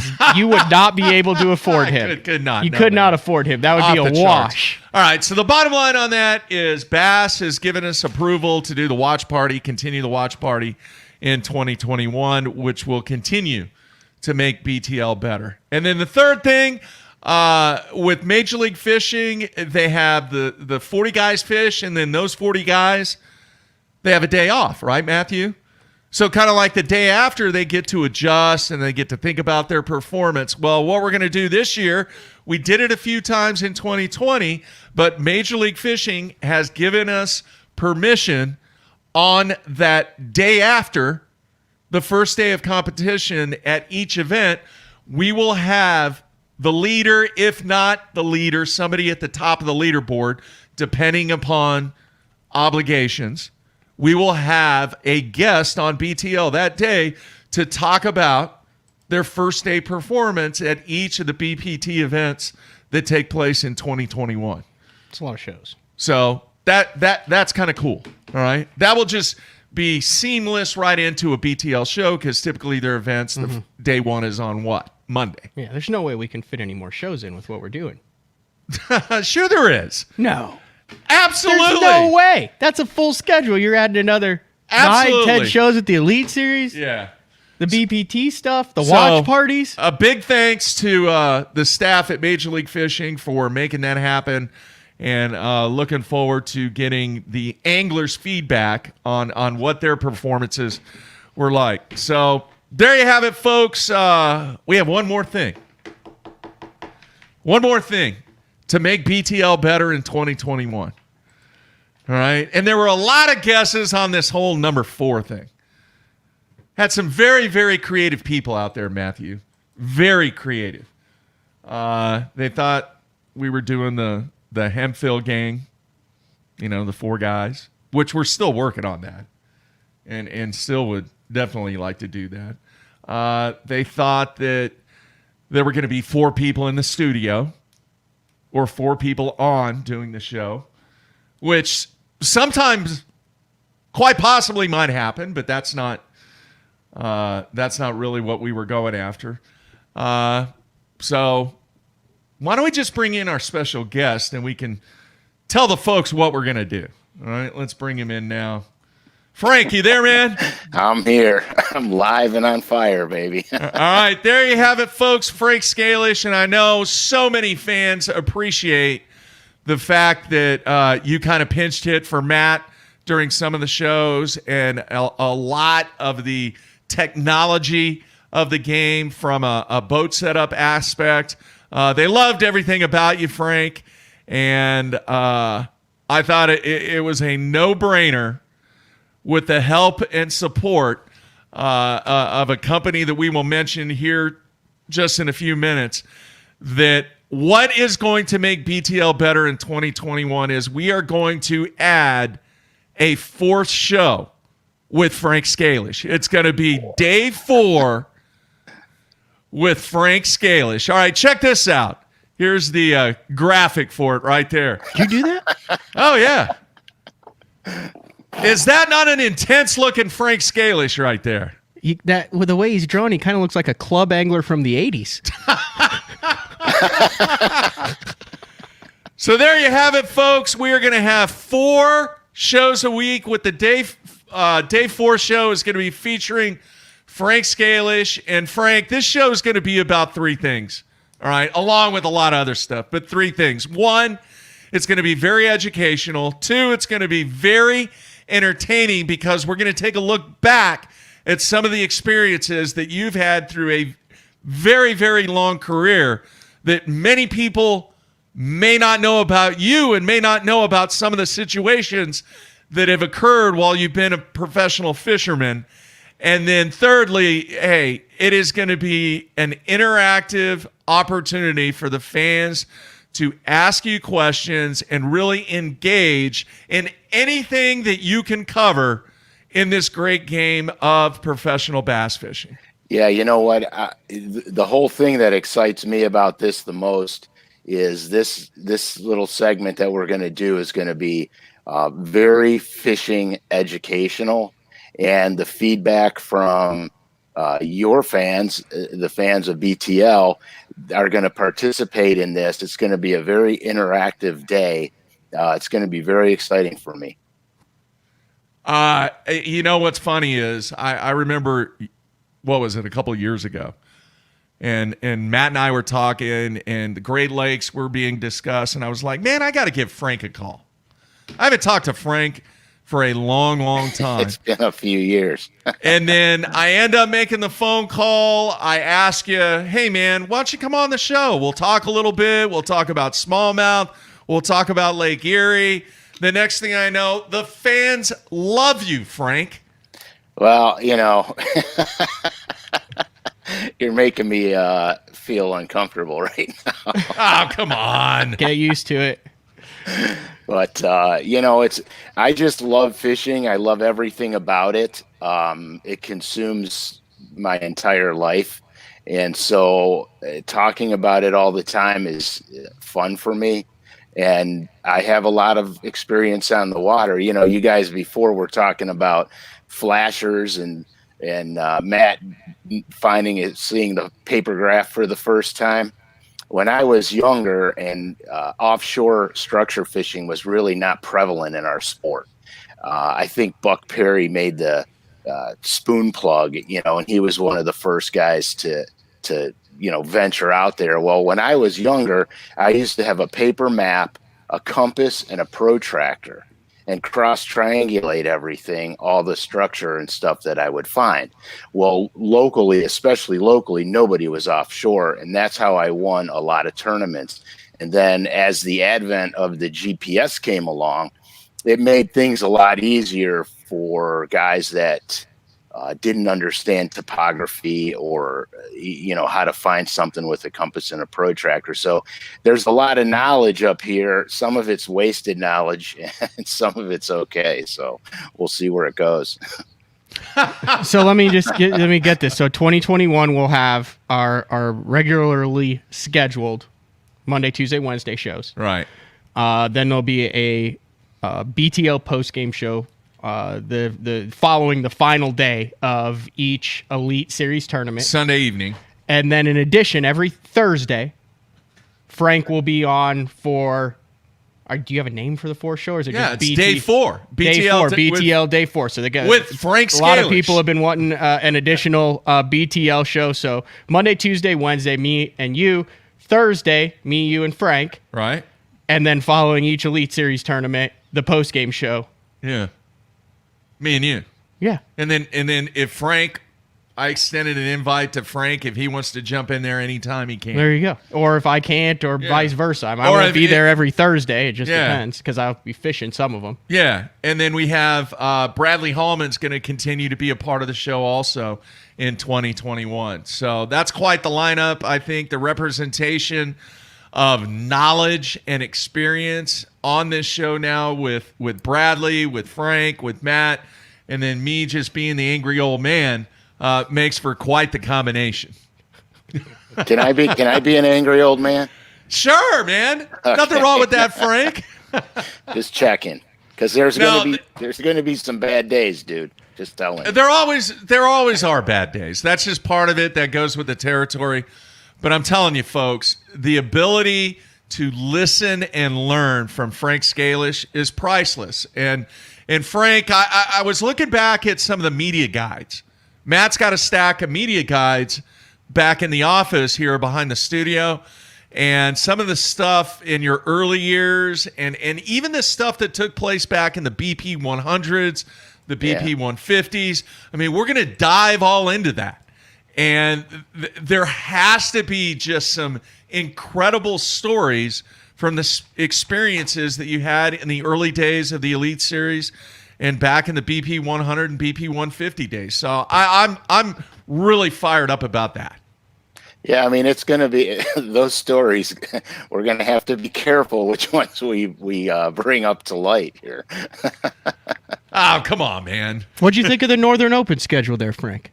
would not be able to afford him. Could not. You could not afford him. That would be a wash. All right. So the bottom line on that is Bass has given us approval to do the watch party, continue the watch party in 2021, which will continue to make BTL better. And then the third thing, With Major League Fishing, they have the 40 guys fish, and then those 40 guys, they have a day off, right, Matthew? So kind of like the day after, they get to adjust and they get to think about their performance. Well, what we're going to do this year, we did it a few times in 2020, but Major League Fishing has given us permission on that day after the first day of competition at each event. We will have the leader, if not the leader, somebody at the top of the leaderboard, depending upon obligations. We will have a guest on BTL that day to talk about their first day performance at each of the BPT events that take place in 2021. It's a lot of shows. So that's kind of cool. All right. That will just be seamless right into a BTL show because typically their events, the day one is on what? Monday. Yeah, there's no way we can fit any more shows in with what we're doing. Sure there is. No. Absolutely. There's no way. That's a full schedule. You're adding another 9-10 shows at the Elite Series. Yeah. The BPT stuff, the watch parties. A big thanks to the staff at Major League Fishing for making that happen, and looking forward to getting the anglers' feedback on what their performances were like. So there you have it, folks. We have one more thing. One more thing to make BTL better in 2021. All right? And there were a lot of guesses on this whole number 4 thing. Had some very, very creative people out there, Matthew. Very creative. They thought we were doing the Hemphill gang, the 4 guys, which we're still working on that and still would definitely like to do that. They thought that there were going to be 4 people in the studio or 4 people on doing the show, which sometimes quite possibly might happen, but that's not really what we were going after. So why don't we just bring in our special guest and we can tell the folks what we're going to do. All right, let's bring him in now. Frank, you there, man? I'm here. I'm live and on fire, baby. All right, there you have it, folks. Frank Scalish, and I know so many fans appreciate the fact that you kind of pinched hit for Matt during some of the shows, and a lot of the technology of the game from a boat setup aspect. They loved everything about you, Frank, and I thought it was a no-brainer with the help and support of a company that we will mention here just in a few minutes, that what is going to make BTL better in 2021 is we are going to add a 4th show with Frank Scalish. It's going to be day 4 with Frank Scalish. All right, check this out. Here's the graphic for it right there. Did you do that? Oh, yeah. Is that not an intense-looking Frank Scalish right there? With the way he's drawn, he kind of looks like a club angler from the 80s. So there you have it, folks. We are going to have 4 shows a week with the day 4 show is going to be featuring Frank Scalish. And Frank, this show is going to be about 3 things, all right, along with a lot of other stuff, but 3 things. 1, it's going to be very educational. 2, it's going to be very entertaining because we're going to take a look back at some of the experiences that you've had through a very, very long career that many people may not know about you and may not know about some of the situations that have occurred while you've been a professional fisherman. And then thirdly, hey, it is going to be an interactive opportunity for the fans to ask you questions and really engage in anything that you can cover in this great game of professional bass fishing. Yeah, you know what? The whole thing that excites me about this the most is this little segment that we're going to do is going to be very fishing educational, and the feedback from your fans, the fans of BTL, are going to participate in this. It's going to be a very interactive day. It's going to be very exciting for me. You know what's funny is I remember, what was it, a couple of years ago, and Matt and I were talking, and the Great Lakes were being discussed, and I was like, man, I got to give Frank a call. I haven't talked to Frank for a long, long time. It's been a few years. And then I end up making the phone call. I ask you, hey, man, why don't you come on the show? We'll talk a little bit. We'll talk about smallmouth. We'll talk about Lake Erie. The next thing I know, the fans love you, Frank. Well, you're making me feel uncomfortable right now. Oh, come on. Get used to it. But I just love fishing. I love everything about it. It consumes my entire life. And so talking about it all the time is fun for me. And I have a lot of experience on the water. You guys before were talking about flashers and Matt seeing the paper graph for the first time. When I was younger and offshore structure fishing was really not prevalent in our sport. I think Buck Perry made the spoon plug, and he was one of the first guys to venture out there. Well, when I was younger, I used to have a paper map, a compass, and a protractor, and cross-triangulate everything, all the structure and stuff that I would find. Well, especially locally, nobody was offshore, and that's how I won a lot of tournaments. And then as the advent of the GPS came along, it made things a lot easier for guys that didn't understand topography or how to find something with a compass and a protractor. So there's a lot of knowledge up here. Some of it's wasted knowledge and some of it's okay. So we'll see where it goes. So let me get this. So 2021 we'll have our regularly scheduled Monday, Tuesday, Wednesday shows. Right. Then there'll be a BTL post game show. The following the final day of each Elite Series tournament. Sunday evening. And then in addition, every Thursday, Frank will be on for... do you have a name for the 4 show? Or is it just it's day 4. BTL day 4. So they got with Frank Scalish. A lot of people have been wanting an additional BTL show. So Monday, Tuesday, Wednesday, me and you. Thursday, me, you, and Frank. Right. And then following each Elite Series tournament, the post-game show. Yeah. Me and you. Yeah. And then if Frank, I extended an invite to Frank. If he wants to jump in there anytime, he can. There you go. Or if I can't, or vice versa. I won't be there every Thursday. It just depends because I'll be fishing some of them. Yeah. And then we have Bradley Hallman's going to continue to be a part of the show also in 2021. So that's quite the lineup. I think the representation of knowledge and experience on this show now with Bradley, with Frank, with Matt, and then me just being the angry old man makes for quite the combination. Can I be an angry old man? Sure, man. Nothing wrong with that, Frank. Just checking, because there's going to be some bad days, dude. Just telling. There always are bad days. That's just part of it. That goes with the territory. But I'm telling you, folks, the ability to listen and learn from Frank Scalish is priceless. And Frank, I was looking back at some of the media guides. Matt's got a stack of media guides back in the office here behind the studio. And some of the stuff in your early years and even the stuff that took place back in the BP 100s, the BP 150s. I mean, we're going to dive all into that. And there has to be just some incredible stories from the experiences that you had in the early days of the Elite Series and back in the BP 100 and BP 150 days. So I'm really fired up about that. Yeah, I mean, it's going to be those stories. We're going to have to be careful which ones we bring up to light here. Oh, come on, man. What'd you think of the Northern Open schedule there, Frank?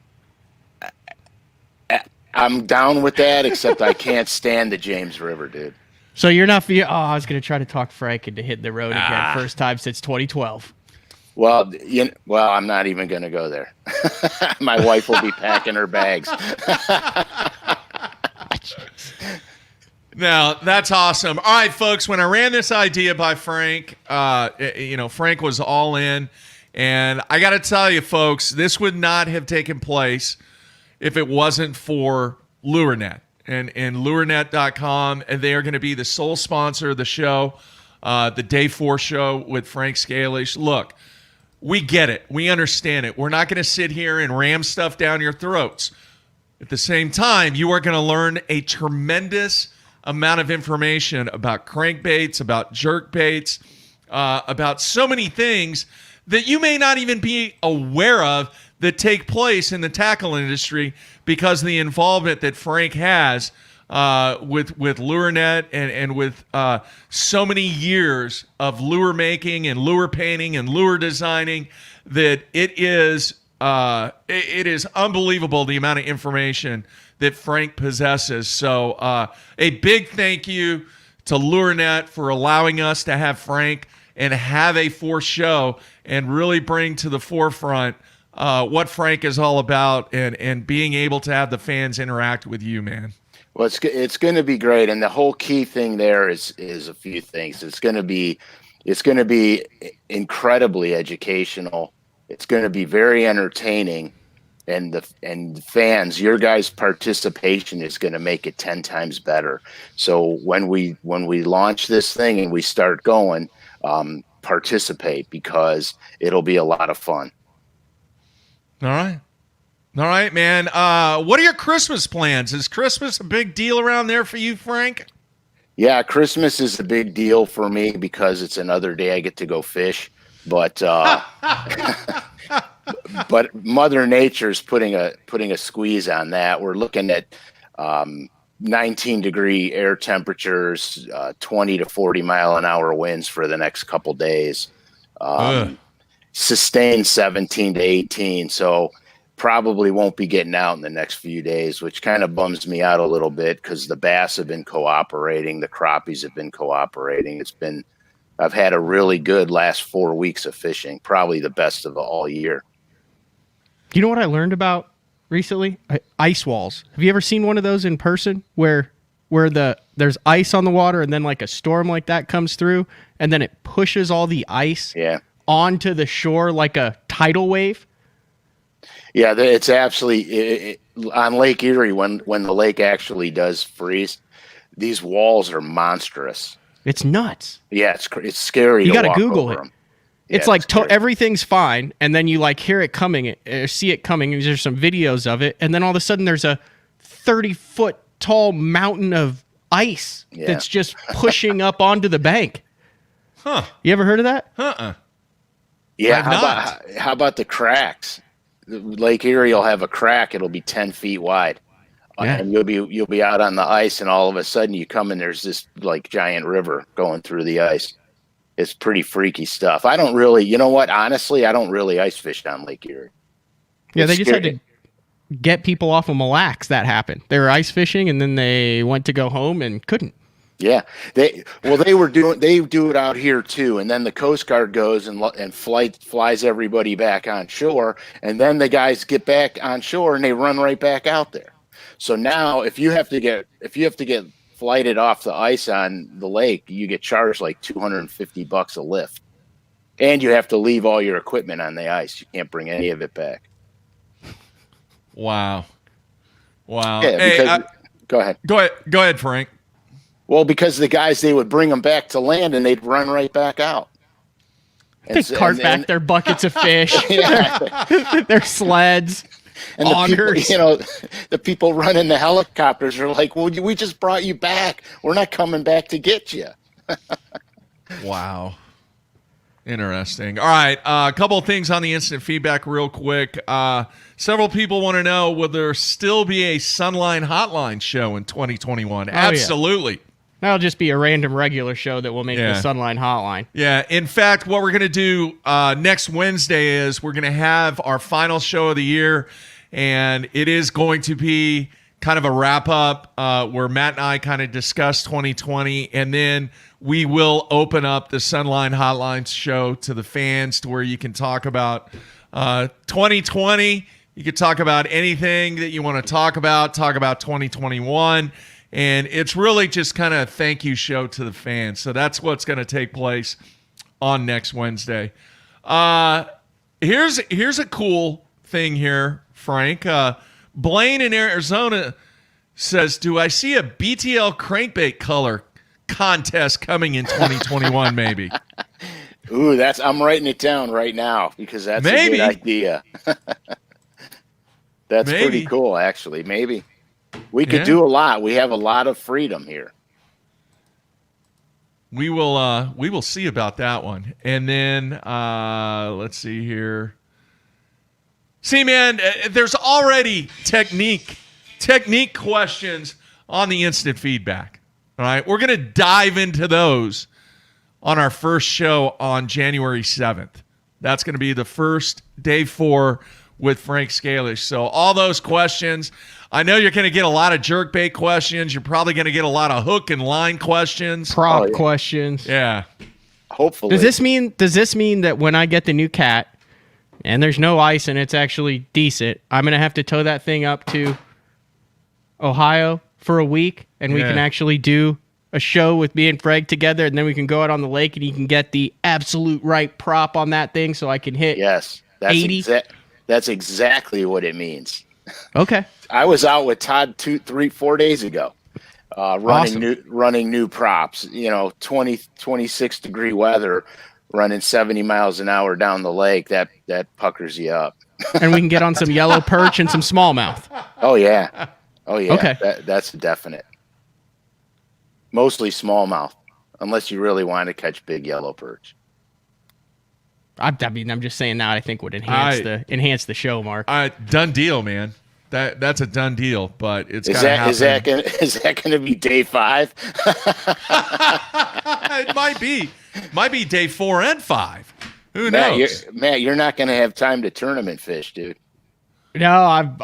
I'm down with that, except I can't stand the James River, dude. So you're not I was going to try to talk Frank into hitting the road again. First time since 2012. Well, I'm not even going to go there. My wife will be packing her bags. Now, that's awesome. All right, folks, when I ran this idea by Frank, Frank was all in. And I got to tell you, folks, this would not have taken place if it wasn't for LureNet and lurenet.com, and they are going to be the sole sponsor of the show, the Day 4 show with Frank Scalish. Look, we get it. We understand it. We're not going to sit here and ram stuff down your throats. At the same time, you are going to learn a tremendous amount of information about crankbaits, about jerkbaits, about so many things that you may not even be aware of that take place in the tackle industry because of the involvement that Frank has with LureNet and with so many years of lure making and lure painting and lure designing that it is unbelievable the amount of information that Frank possesses. So a big thank you to LureNet for allowing us to have Frank and have a fourth show and really bring to the forefront what Frank is all about and being able to have the fans interact with you, man. Well, it's going to be great, and the whole key thing there is a few things. It's going to be incredibly educational. It's going to be very entertaining, and the fans, your guys' participation is going to make it 10 times better. So when we launch this thing and we start going, participate, because it'll be a lot of fun. All right, man. What are your Christmas plans? Is Christmas a big deal around there for you, Frank? Yeah, Christmas is a big deal for me because it's another day I get to go fish. But but Mother Nature's putting a squeeze on that. We're looking at 19-degree air temperatures, 20 to 40 mile an hour winds for the next couple days. Sustained 17 to 18. So probably won't be getting out in the next few days, which kind of bums me out a little bit because the bass have been cooperating. The crappies have been cooperating. I've had a really good last 4 weeks of fishing, probably the best of all year. You know what I learned about recently? Ice walls. Have you ever seen one of those in person where there's ice on the water and then like a storm like that comes through and then it pushes all the ice onto the shore like a tidal wave? Yeah, it's absolutely on Lake Erie when the lake actually does freeze. These walls are monstrous. It's nuts. Yeah, it's scary. You got to Google it. Them. It's like everything's fine, and then you like hear it coming, or see it coming. And there's some videos of it, and then all of a sudden there's a 30-foot tall mountain of ice that's just pushing up onto the bank. Huh? You ever heard of that? Yeah. How about the cracks? Lake Erie will have a crack. It'll be 10 feet wide. And you'll be out on the ice, and all of a sudden you come and there's this like giant river going through the ice. It's pretty freaky stuff. I don't really, you know what? Honestly, I don't really ice fish down Lake Erie. Yeah, they just had to get people off of Mille Lacs. That happened. They were ice fishing, and then they went to go home and couldn't. Yeah, they do it out here too, and then the Coast Guard goes and flies everybody back on shore, and then the guys get back on shore and they run right back out there. So now, if you have to get flighted off the ice on the lake, you get charged like $250 a lift, and you have to leave all your equipment on the ice. You can't bring any of it back. Wow. Yeah, hey, go ahead. Go ahead, Frank. Well, because the guys, they would bring them back to land and they'd run right back out. They cart back their buckets of fish, their sleds, and augers. The people running the helicopters are like, well, we just brought you back. We're not coming back to get you. Wow. Interesting. All right. A couple of things on the instant feedback real quick. Several people want to know, will there still be a Sunline Hotline show in 2021? Absolutely. Yeah. That'll just be a random regular show that will make the Sunline Hotline. Yeah. In fact, what we're going to do next Wednesday is we're going to have our final show of the year, and it is going to be kind of a wrap-up where Matt and I kind of discuss 2020, and then we will open up the Sunline Hotline show to the fans to where you can talk about 2020. You can talk about anything that you want to talk about 2021. And it's really just kind of a thank you show to the fans. So that's what's going to take place on next Wednesday. Here's a cool thing here, Frank. Blaine in Arizona says, do I see a BTL crankbait color contest coming in 2021 maybe? Ooh, I'm writing it down right now because that's Maybe. a good idea. That's Maybe. pretty cool, actually. Maybe. We could Yeah. do a lot. We have a lot of freedom here. We will see about that one. And then let's see here. See, man, there's already technique questions on the instant feedback. All right, we're gonna dive into those on our first show on January 7th. That's gonna be the first day 4 with Frank Scalish. So all those questions, I know you're going to get a lot of jerkbait questions. You're probably going to get a lot of hook and line questions. Prop questions. Yeah. Hopefully. Does this mean that when I get the new cat and there's no ice and it's actually decent, I'm going to have to tow that thing up to Ohio for a week and we can actually do a show with me and Frank together, and then we can go out on the lake and you can get the absolute right prop on that thing so I can hit Yes. 80? That's exactly what it means. Okay. I was out with Todd 4 days ago, running Awesome. new props. 26 degree weather, running 70 miles an hour down the lake. That puckers you up. And we can get on some yellow perch and some smallmouth. Oh yeah. Okay. That's definite. Mostly smallmouth, unless you really want to catch big yellow perch. I'm just saying that I think would enhance the show, Mark. Done deal, man. That's a done deal, but it's got to happen. Is that going to be day 5? It might be day 4 and 5. Who knows? Matt, you're not going to have time to tournament fish, dude. No,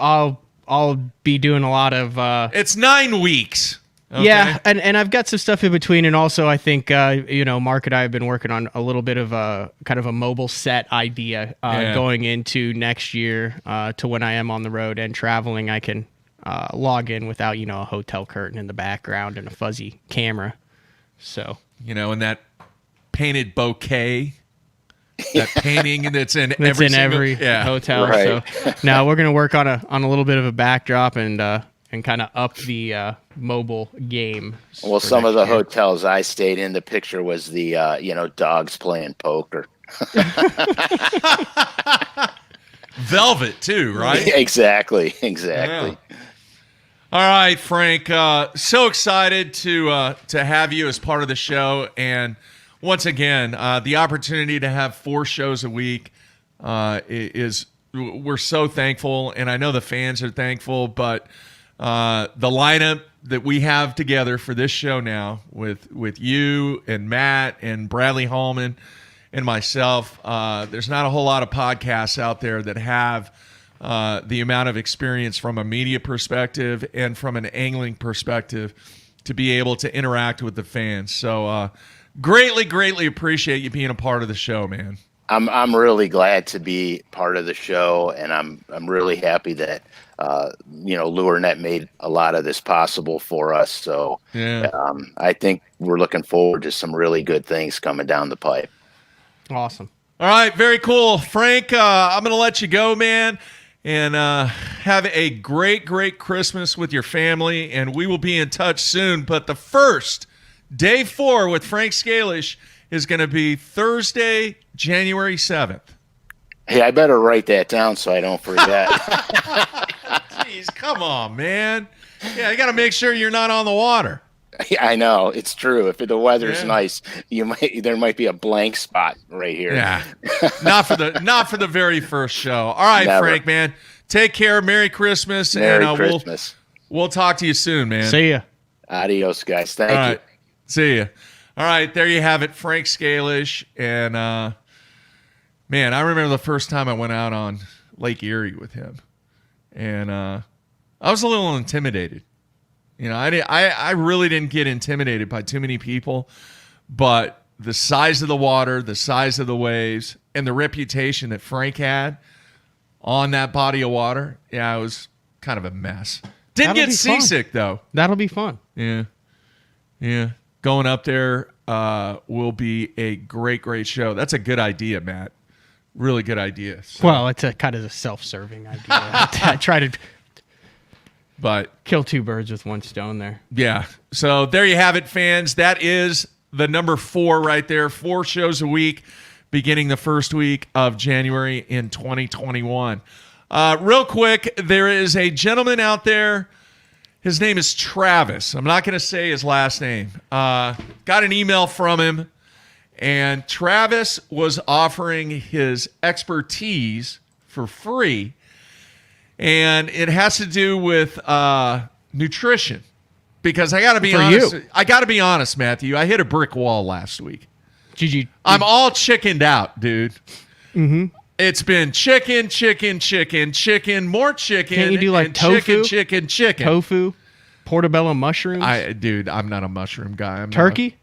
I'll be doing a lot of. It's 9 weeks. Okay? Yeah, and I've got some stuff in between, and also I think Mark and I have been working on a little bit of a kind of a mobile set idea going into next year to when I am on the road and traveling. I can log in without a hotel curtain in the background and a fuzzy camera. So and that painted bouquet, that painting that's in every hotel. Right. So now we're gonna work on a little bit of a backdrop and kind of up the mobile game. Well, some of the hotels I stayed in, the picture was the dogs playing poker. Velvet too, right? Exactly. Yeah. All right, Frank. So excited to have you as part of the show, and once again, the opportunity to have 4 shows a week we're so thankful, and I know the fans are thankful, but the lineup that we have together for this show now with you and Matt and Bradley Hallman and myself, there's not a whole lot of podcasts out there that have the amount of experience from a media perspective and from an angling perspective to be able to interact with the fans. So greatly appreciate you being a part of the show, man. I'm really glad to be part of the show, and I'm really happy that LureNet made a lot of this possible for us. So I think we're looking forward to some really good things coming down the pipe. Awesome. All right, very cool, Frank. I'm gonna let you go, man, and have a great Christmas with your family, and we will be in touch soon. But the first day 4 with Frank Scalish is going to be Thursday, January 7th. Hey, I better write that down so I don't forget. Jeez, come on, man. Yeah, you got to make sure you're not on the water. I know, it's true. If the weather's nice, there might be a blank spot right here. Yeah, not for the very first show. All right, Never. Frank, man. Take care. Merry Christmas. Merry Christmas. We'll talk to you soon, man. See ya. Adios, guys. Thank All you. right. See ya. All right, there you have it, Frank Scalish. And, man, I remember the first time I went out on Lake Erie with him. And I was a little intimidated. I really didn't get intimidated by too many people. But the size of the water, the size of the waves, and the reputation that Frank had on that body of water, it was kind of a mess. Didn't That'll get be fun. seasick, though. That'll be fun. Yeah. Going up there will be a great show. That's a good idea, Matt. Really good idea. So. Well, it's a kind of a self-serving idea. I try to But Kill two birds with one stone there. yeah. So there you have it, fans. That is the number 4 right there. 4 shows a week, beginning the first week of January in 2021. Real quick, there is a gentleman out there. His name is Travis. I'm not going to say his last name. Got an email from him, and Travis was offering his expertise for free, and it has to do with nutrition. Because I got to be honest. I got to be honest, Matthew. I hit a brick wall last week. I'm all chickened out, dude. Mm-hmm. It's been chicken, more chicken. Can't you do like and tofu? Chicken. Tofu, portobello mushrooms. Dude, I'm not a mushroom guy. Turkey.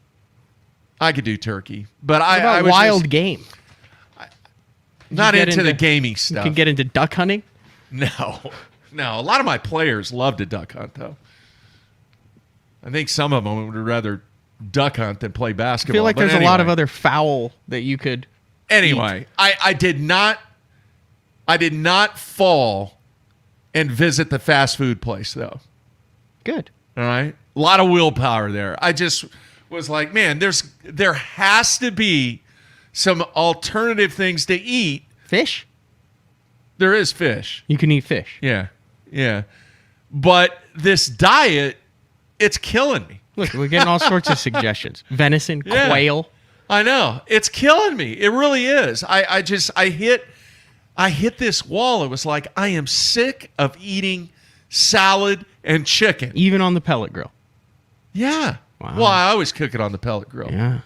I could do turkey, but What I about was wild just game. not get into the into- gaming You stuff. can get into duck hunting. No. A lot of my players love to duck hunt, though. I think some of them would rather duck hunt than play I basketball. feel like but there's a lot of anyway. other fowl that you could. Anyway, I did not fall and visit the fast food place, though. Good. All right, a lot of willpower there. I just was like, man, there has to be some alternative things to eat. Fish. There is fish. You can eat fish. Yeah. But this diet, it's killing me. Look, we're getting all sorts of suggestions. Venison, Yeah. quail. I know. It's killing me. It really is. I hit this wall. It was like, I am sick of eating salad and chicken. Even on the pellet grill. Yeah. Wow. Well, I always cook it on the pellet grill. Yeah.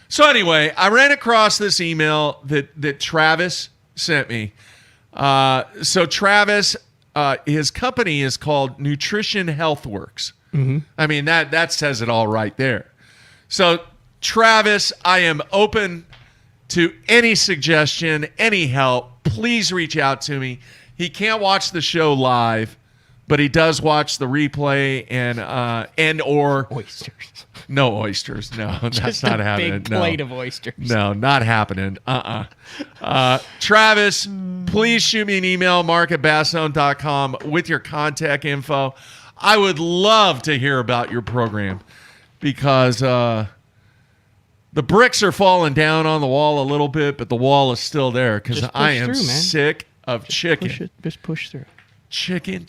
So anyway, I ran across this email that Travis sent me. So Travis, his company is called Nutrition Health Works. Mm-hmm. I mean, that says it all right there. So Travis, I am open to any suggestion, any help. Please reach out to me. He can't watch the show live, but he does watch the replay and or Oysters. no oysters. No, that's Just not a happening. big No. plate of oysters. No, not happening. Travis, please shoot me an email, mark@basszone.com with your contact info. I would love to hear about your program because the bricks are falling down on the wall a little bit, but the wall is still there because Just I push am through, man. sick of chicken. Just push through. Chicken,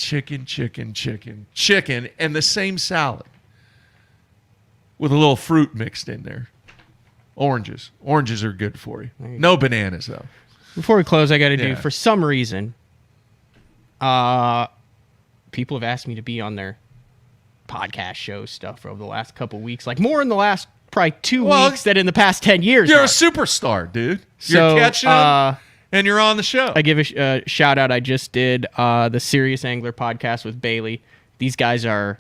and the same salad with a little fruit mixed in there. Oranges. Oranges are good for you. No bananas, though. Before we close, I got to do, Yeah. for some reason, people have asked me to be on their podcast show stuff over the last couple weeks, like more in the last probably 2 weeks than in the past 10 years. You're a Mark. superstar, dude. So, You're catching up, and you're on the show. I give a shout out. I just did the Serious Angler podcast with Bailey. These guys are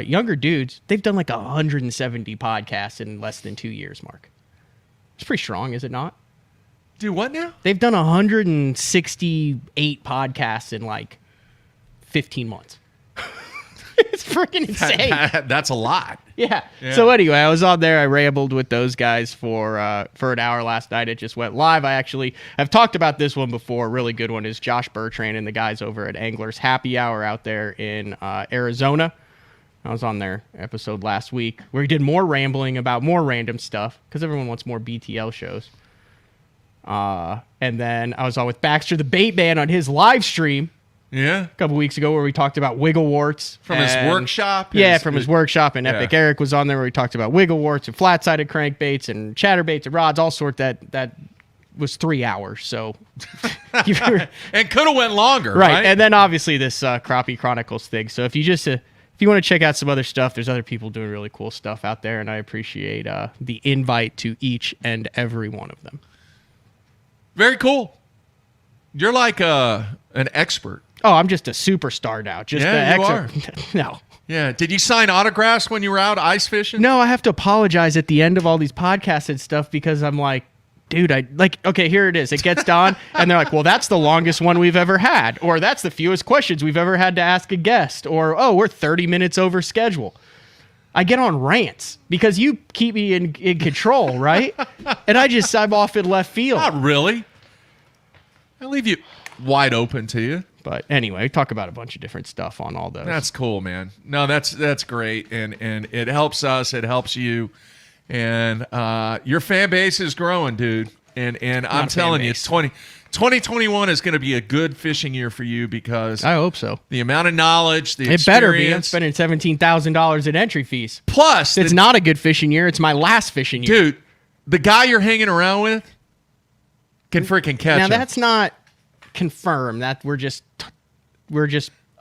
younger dudes. They've done like 170 podcasts in less than 2 years, Mark. It's pretty strong, is it not? Do what now? They've done 168 podcasts in like 15 months. It's freaking insane. That's a lot. Yeah. So anyway, I was on there. I rambled with those guys for an hour last night. It just went live. I've talked about this one before. A really good one is Josh Bertrand and the guys over at Anglers Happy Hour out there in Arizona. I was on their episode last week where he did more rambling about more random stuff because everyone wants more BTL shows. And then I was on with Baxter the Bait Man on his live stream. Yeah. A couple weeks ago where we talked about wiggle warts. From his workshop? Yeah, from his workshop. And Epic Yeah. Eric was on there where we talked about wiggle warts and flat-sided crankbaits and chatterbaits and rods, all sort that was 3 hours. So And could have went longer, right. right? And then obviously this Crappie Chronicles thing. So if you want to check out some other stuff, there's other people doing really cool stuff out there, and I appreciate the invite to each and every one of them. Very cool. You're like an expert. Oh, I'm just a superstar now. Just Yeah, the you are. No. Yeah. Did you sign autographs when you were out ice fishing? No, I have to apologize at the end of all these podcasts and stuff because I'm like, dude, okay, here it is. It gets done, and they're like, well, that's the longest one we've ever had, or that's the fewest questions we've ever had to ask a guest, or, oh, we're 30 minutes over schedule. I get on rants because you keep me in control, right? And I'm off in left field. Not really. I leave you wide open to you. But anyway, we talk about a bunch of different stuff on all those. That's cool, man. No, that's great, and it helps us. It helps you, and your fan base is growing, dude. And I'm telling you, 2021 is going to be a good fishing year for you because I hope so. The amount of knowledge, the experience. It better be. I'm spending $17,000 in entry fees. Plus, it's not a good fishing year. It's my last fishing year. Dude, the guy you're hanging around with can freaking catch him. Now, that's not confirmed. That we're just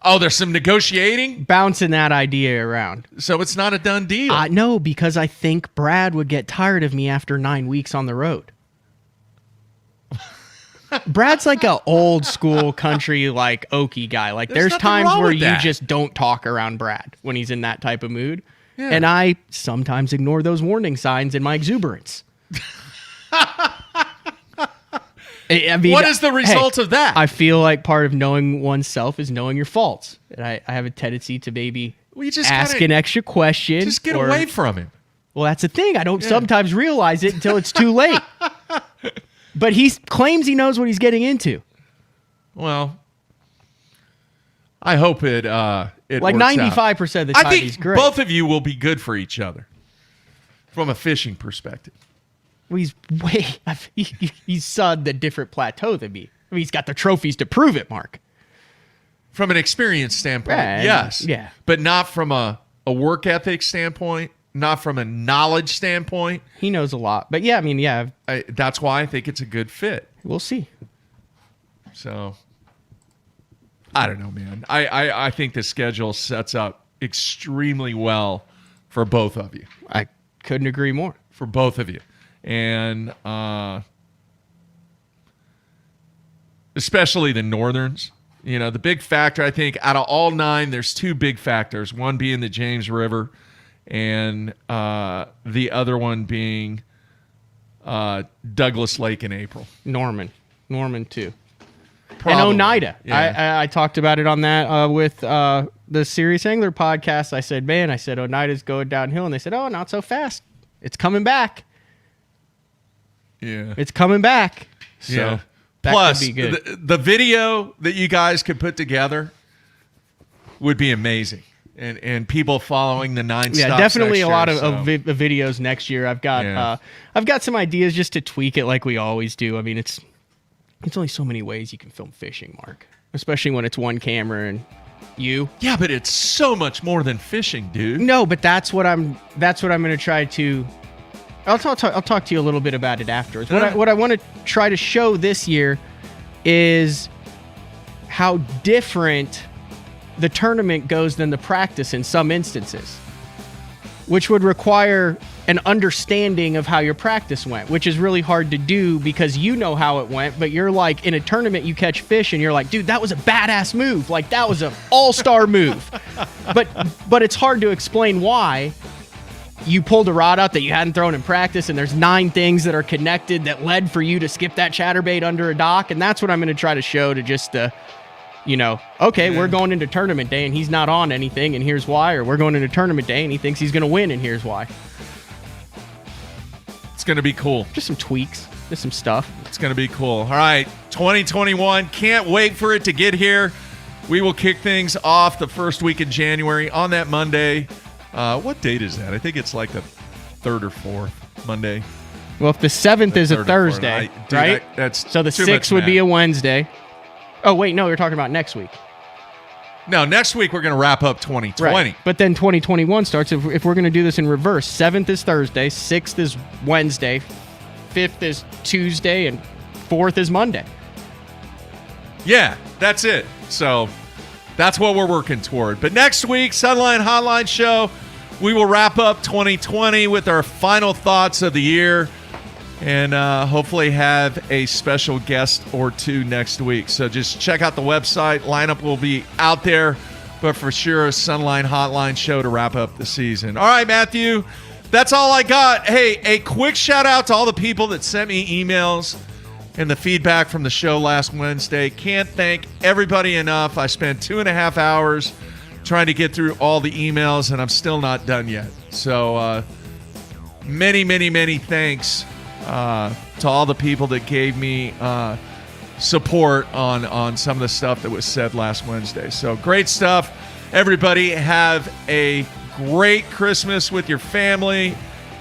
Oh, there's some negotiating? Bouncing that idea around. So it's not a done deal. No, because I think Brad would get tired of me after 9 weeks on the road. Brad's like a old school country, like Okie guy. Like there's times where you just don't talk around Brad when he's in that type of mood. Yeah. And I sometimes ignore those warning signs in my exuberance. I mean, what is the result of that? I feel like part of knowing oneself is knowing your faults. And I have a tendency to maybe ask an extra question. Just get away from him. Well, that's the thing. I don't sometimes realize it until it's too late. But he claims he knows what he's getting into. Well, I hope it like works 95% of the time he's great. Both of you will be good for each other from a fishing perspective. Well, he's on a different plateau than me. I mean, he's got the trophies to prove it, Mark. From an experience standpoint, yes. Yeah. But not from a work ethic standpoint. Not from a knowledge standpoint. He knows a lot. But yeah, I mean, yeah. That's why I think it's a good fit. We'll see. So, I don't know, man. I think the schedule sets up extremely well for both of you. I couldn't agree more. For both of you. And especially the Northerns. You know, the big factor, I think, out of all 9, there's 2 big factors. One being the James River. And the other one being Douglas Lake in April. Norman too. Probably. And Oneida. Yeah. I talked about it on that with the Serious Angler podcast. I said, Oneida's going downhill. And they said, oh, not so fast. It's coming back. Yeah. It's coming back. So yeah. that Plus, could be good. The video that you guys could put together would be amazing. And people following the 9 stops. Yeah, definitely next a lot year, of videos next year. I've got some ideas just to tweak it like we always do. I mean, it's only so many ways you can film fishing, Mark. Especially when it's one camera and you. Yeah, but it's so much more than fishing, dude. No, but that's what I'm going to try to. I'll talk to you a little bit about it afterwards. What I want to try to show this year is how different the tournament goes than the practice in some instances, which would require an understanding of how your practice went, which is really hard to do because you know how it went, but you're like in a tournament, you catch fish and you're like, dude, that was a badass move. Like that was an all-star move. But it's hard to explain why you pulled a rod out that you hadn't thrown in practice and there's 9 things that are connected that led for you to skip that chatterbait under a dock. And that's what I'm going to try to show to just we're going into tournament day and he's not on anything and here's why, or we're going into tournament day and he thinks he's going to win and here's why. It's going to be cool. Just some tweaks, just some stuff. It's going to be cool. All right, 2021. Can't wait for it to get here. We will kick things off the first week in January on that Monday. What date is that? I think it's like the 3rd or 4th Monday. Well, if the 7th is a Thursday, right? So the 6th would be a Wednesday. Oh, wait, no, you're talking about next week. No, next week we're going to wrap up 2020. Right. But then 2021 starts if we're going to do this in reverse. 7th is Thursday, 6th is Wednesday, 5th is Tuesday, and 4th is Monday. Yeah, that's it. So that's what we're working toward. But next week, Sunline Hotline Show, we will wrap up 2020 with our final thoughts of the year. And hopefully have a special guest or 2 next week. So just check out the website. Lineup will be out there. But for sure, a Sunline Hotline Show to wrap up the season. All right, Matthew. That's all I got. Hey, a quick shout out to all the people that sent me emails and the feedback from the show last Wednesday. Can't thank everybody enough. I spent 2.5 hours trying to get through all the emails, and I'm still not done yet. So many, many, many thanks to all the people that gave me support on some of the stuff that was said last Wednesday. So great stuff. Everybody have a great Christmas with your family.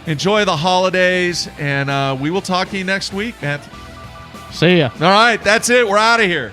Enjoy the holidays, and we will talk to you next week, man. See ya. All right, that's it. We're out of here.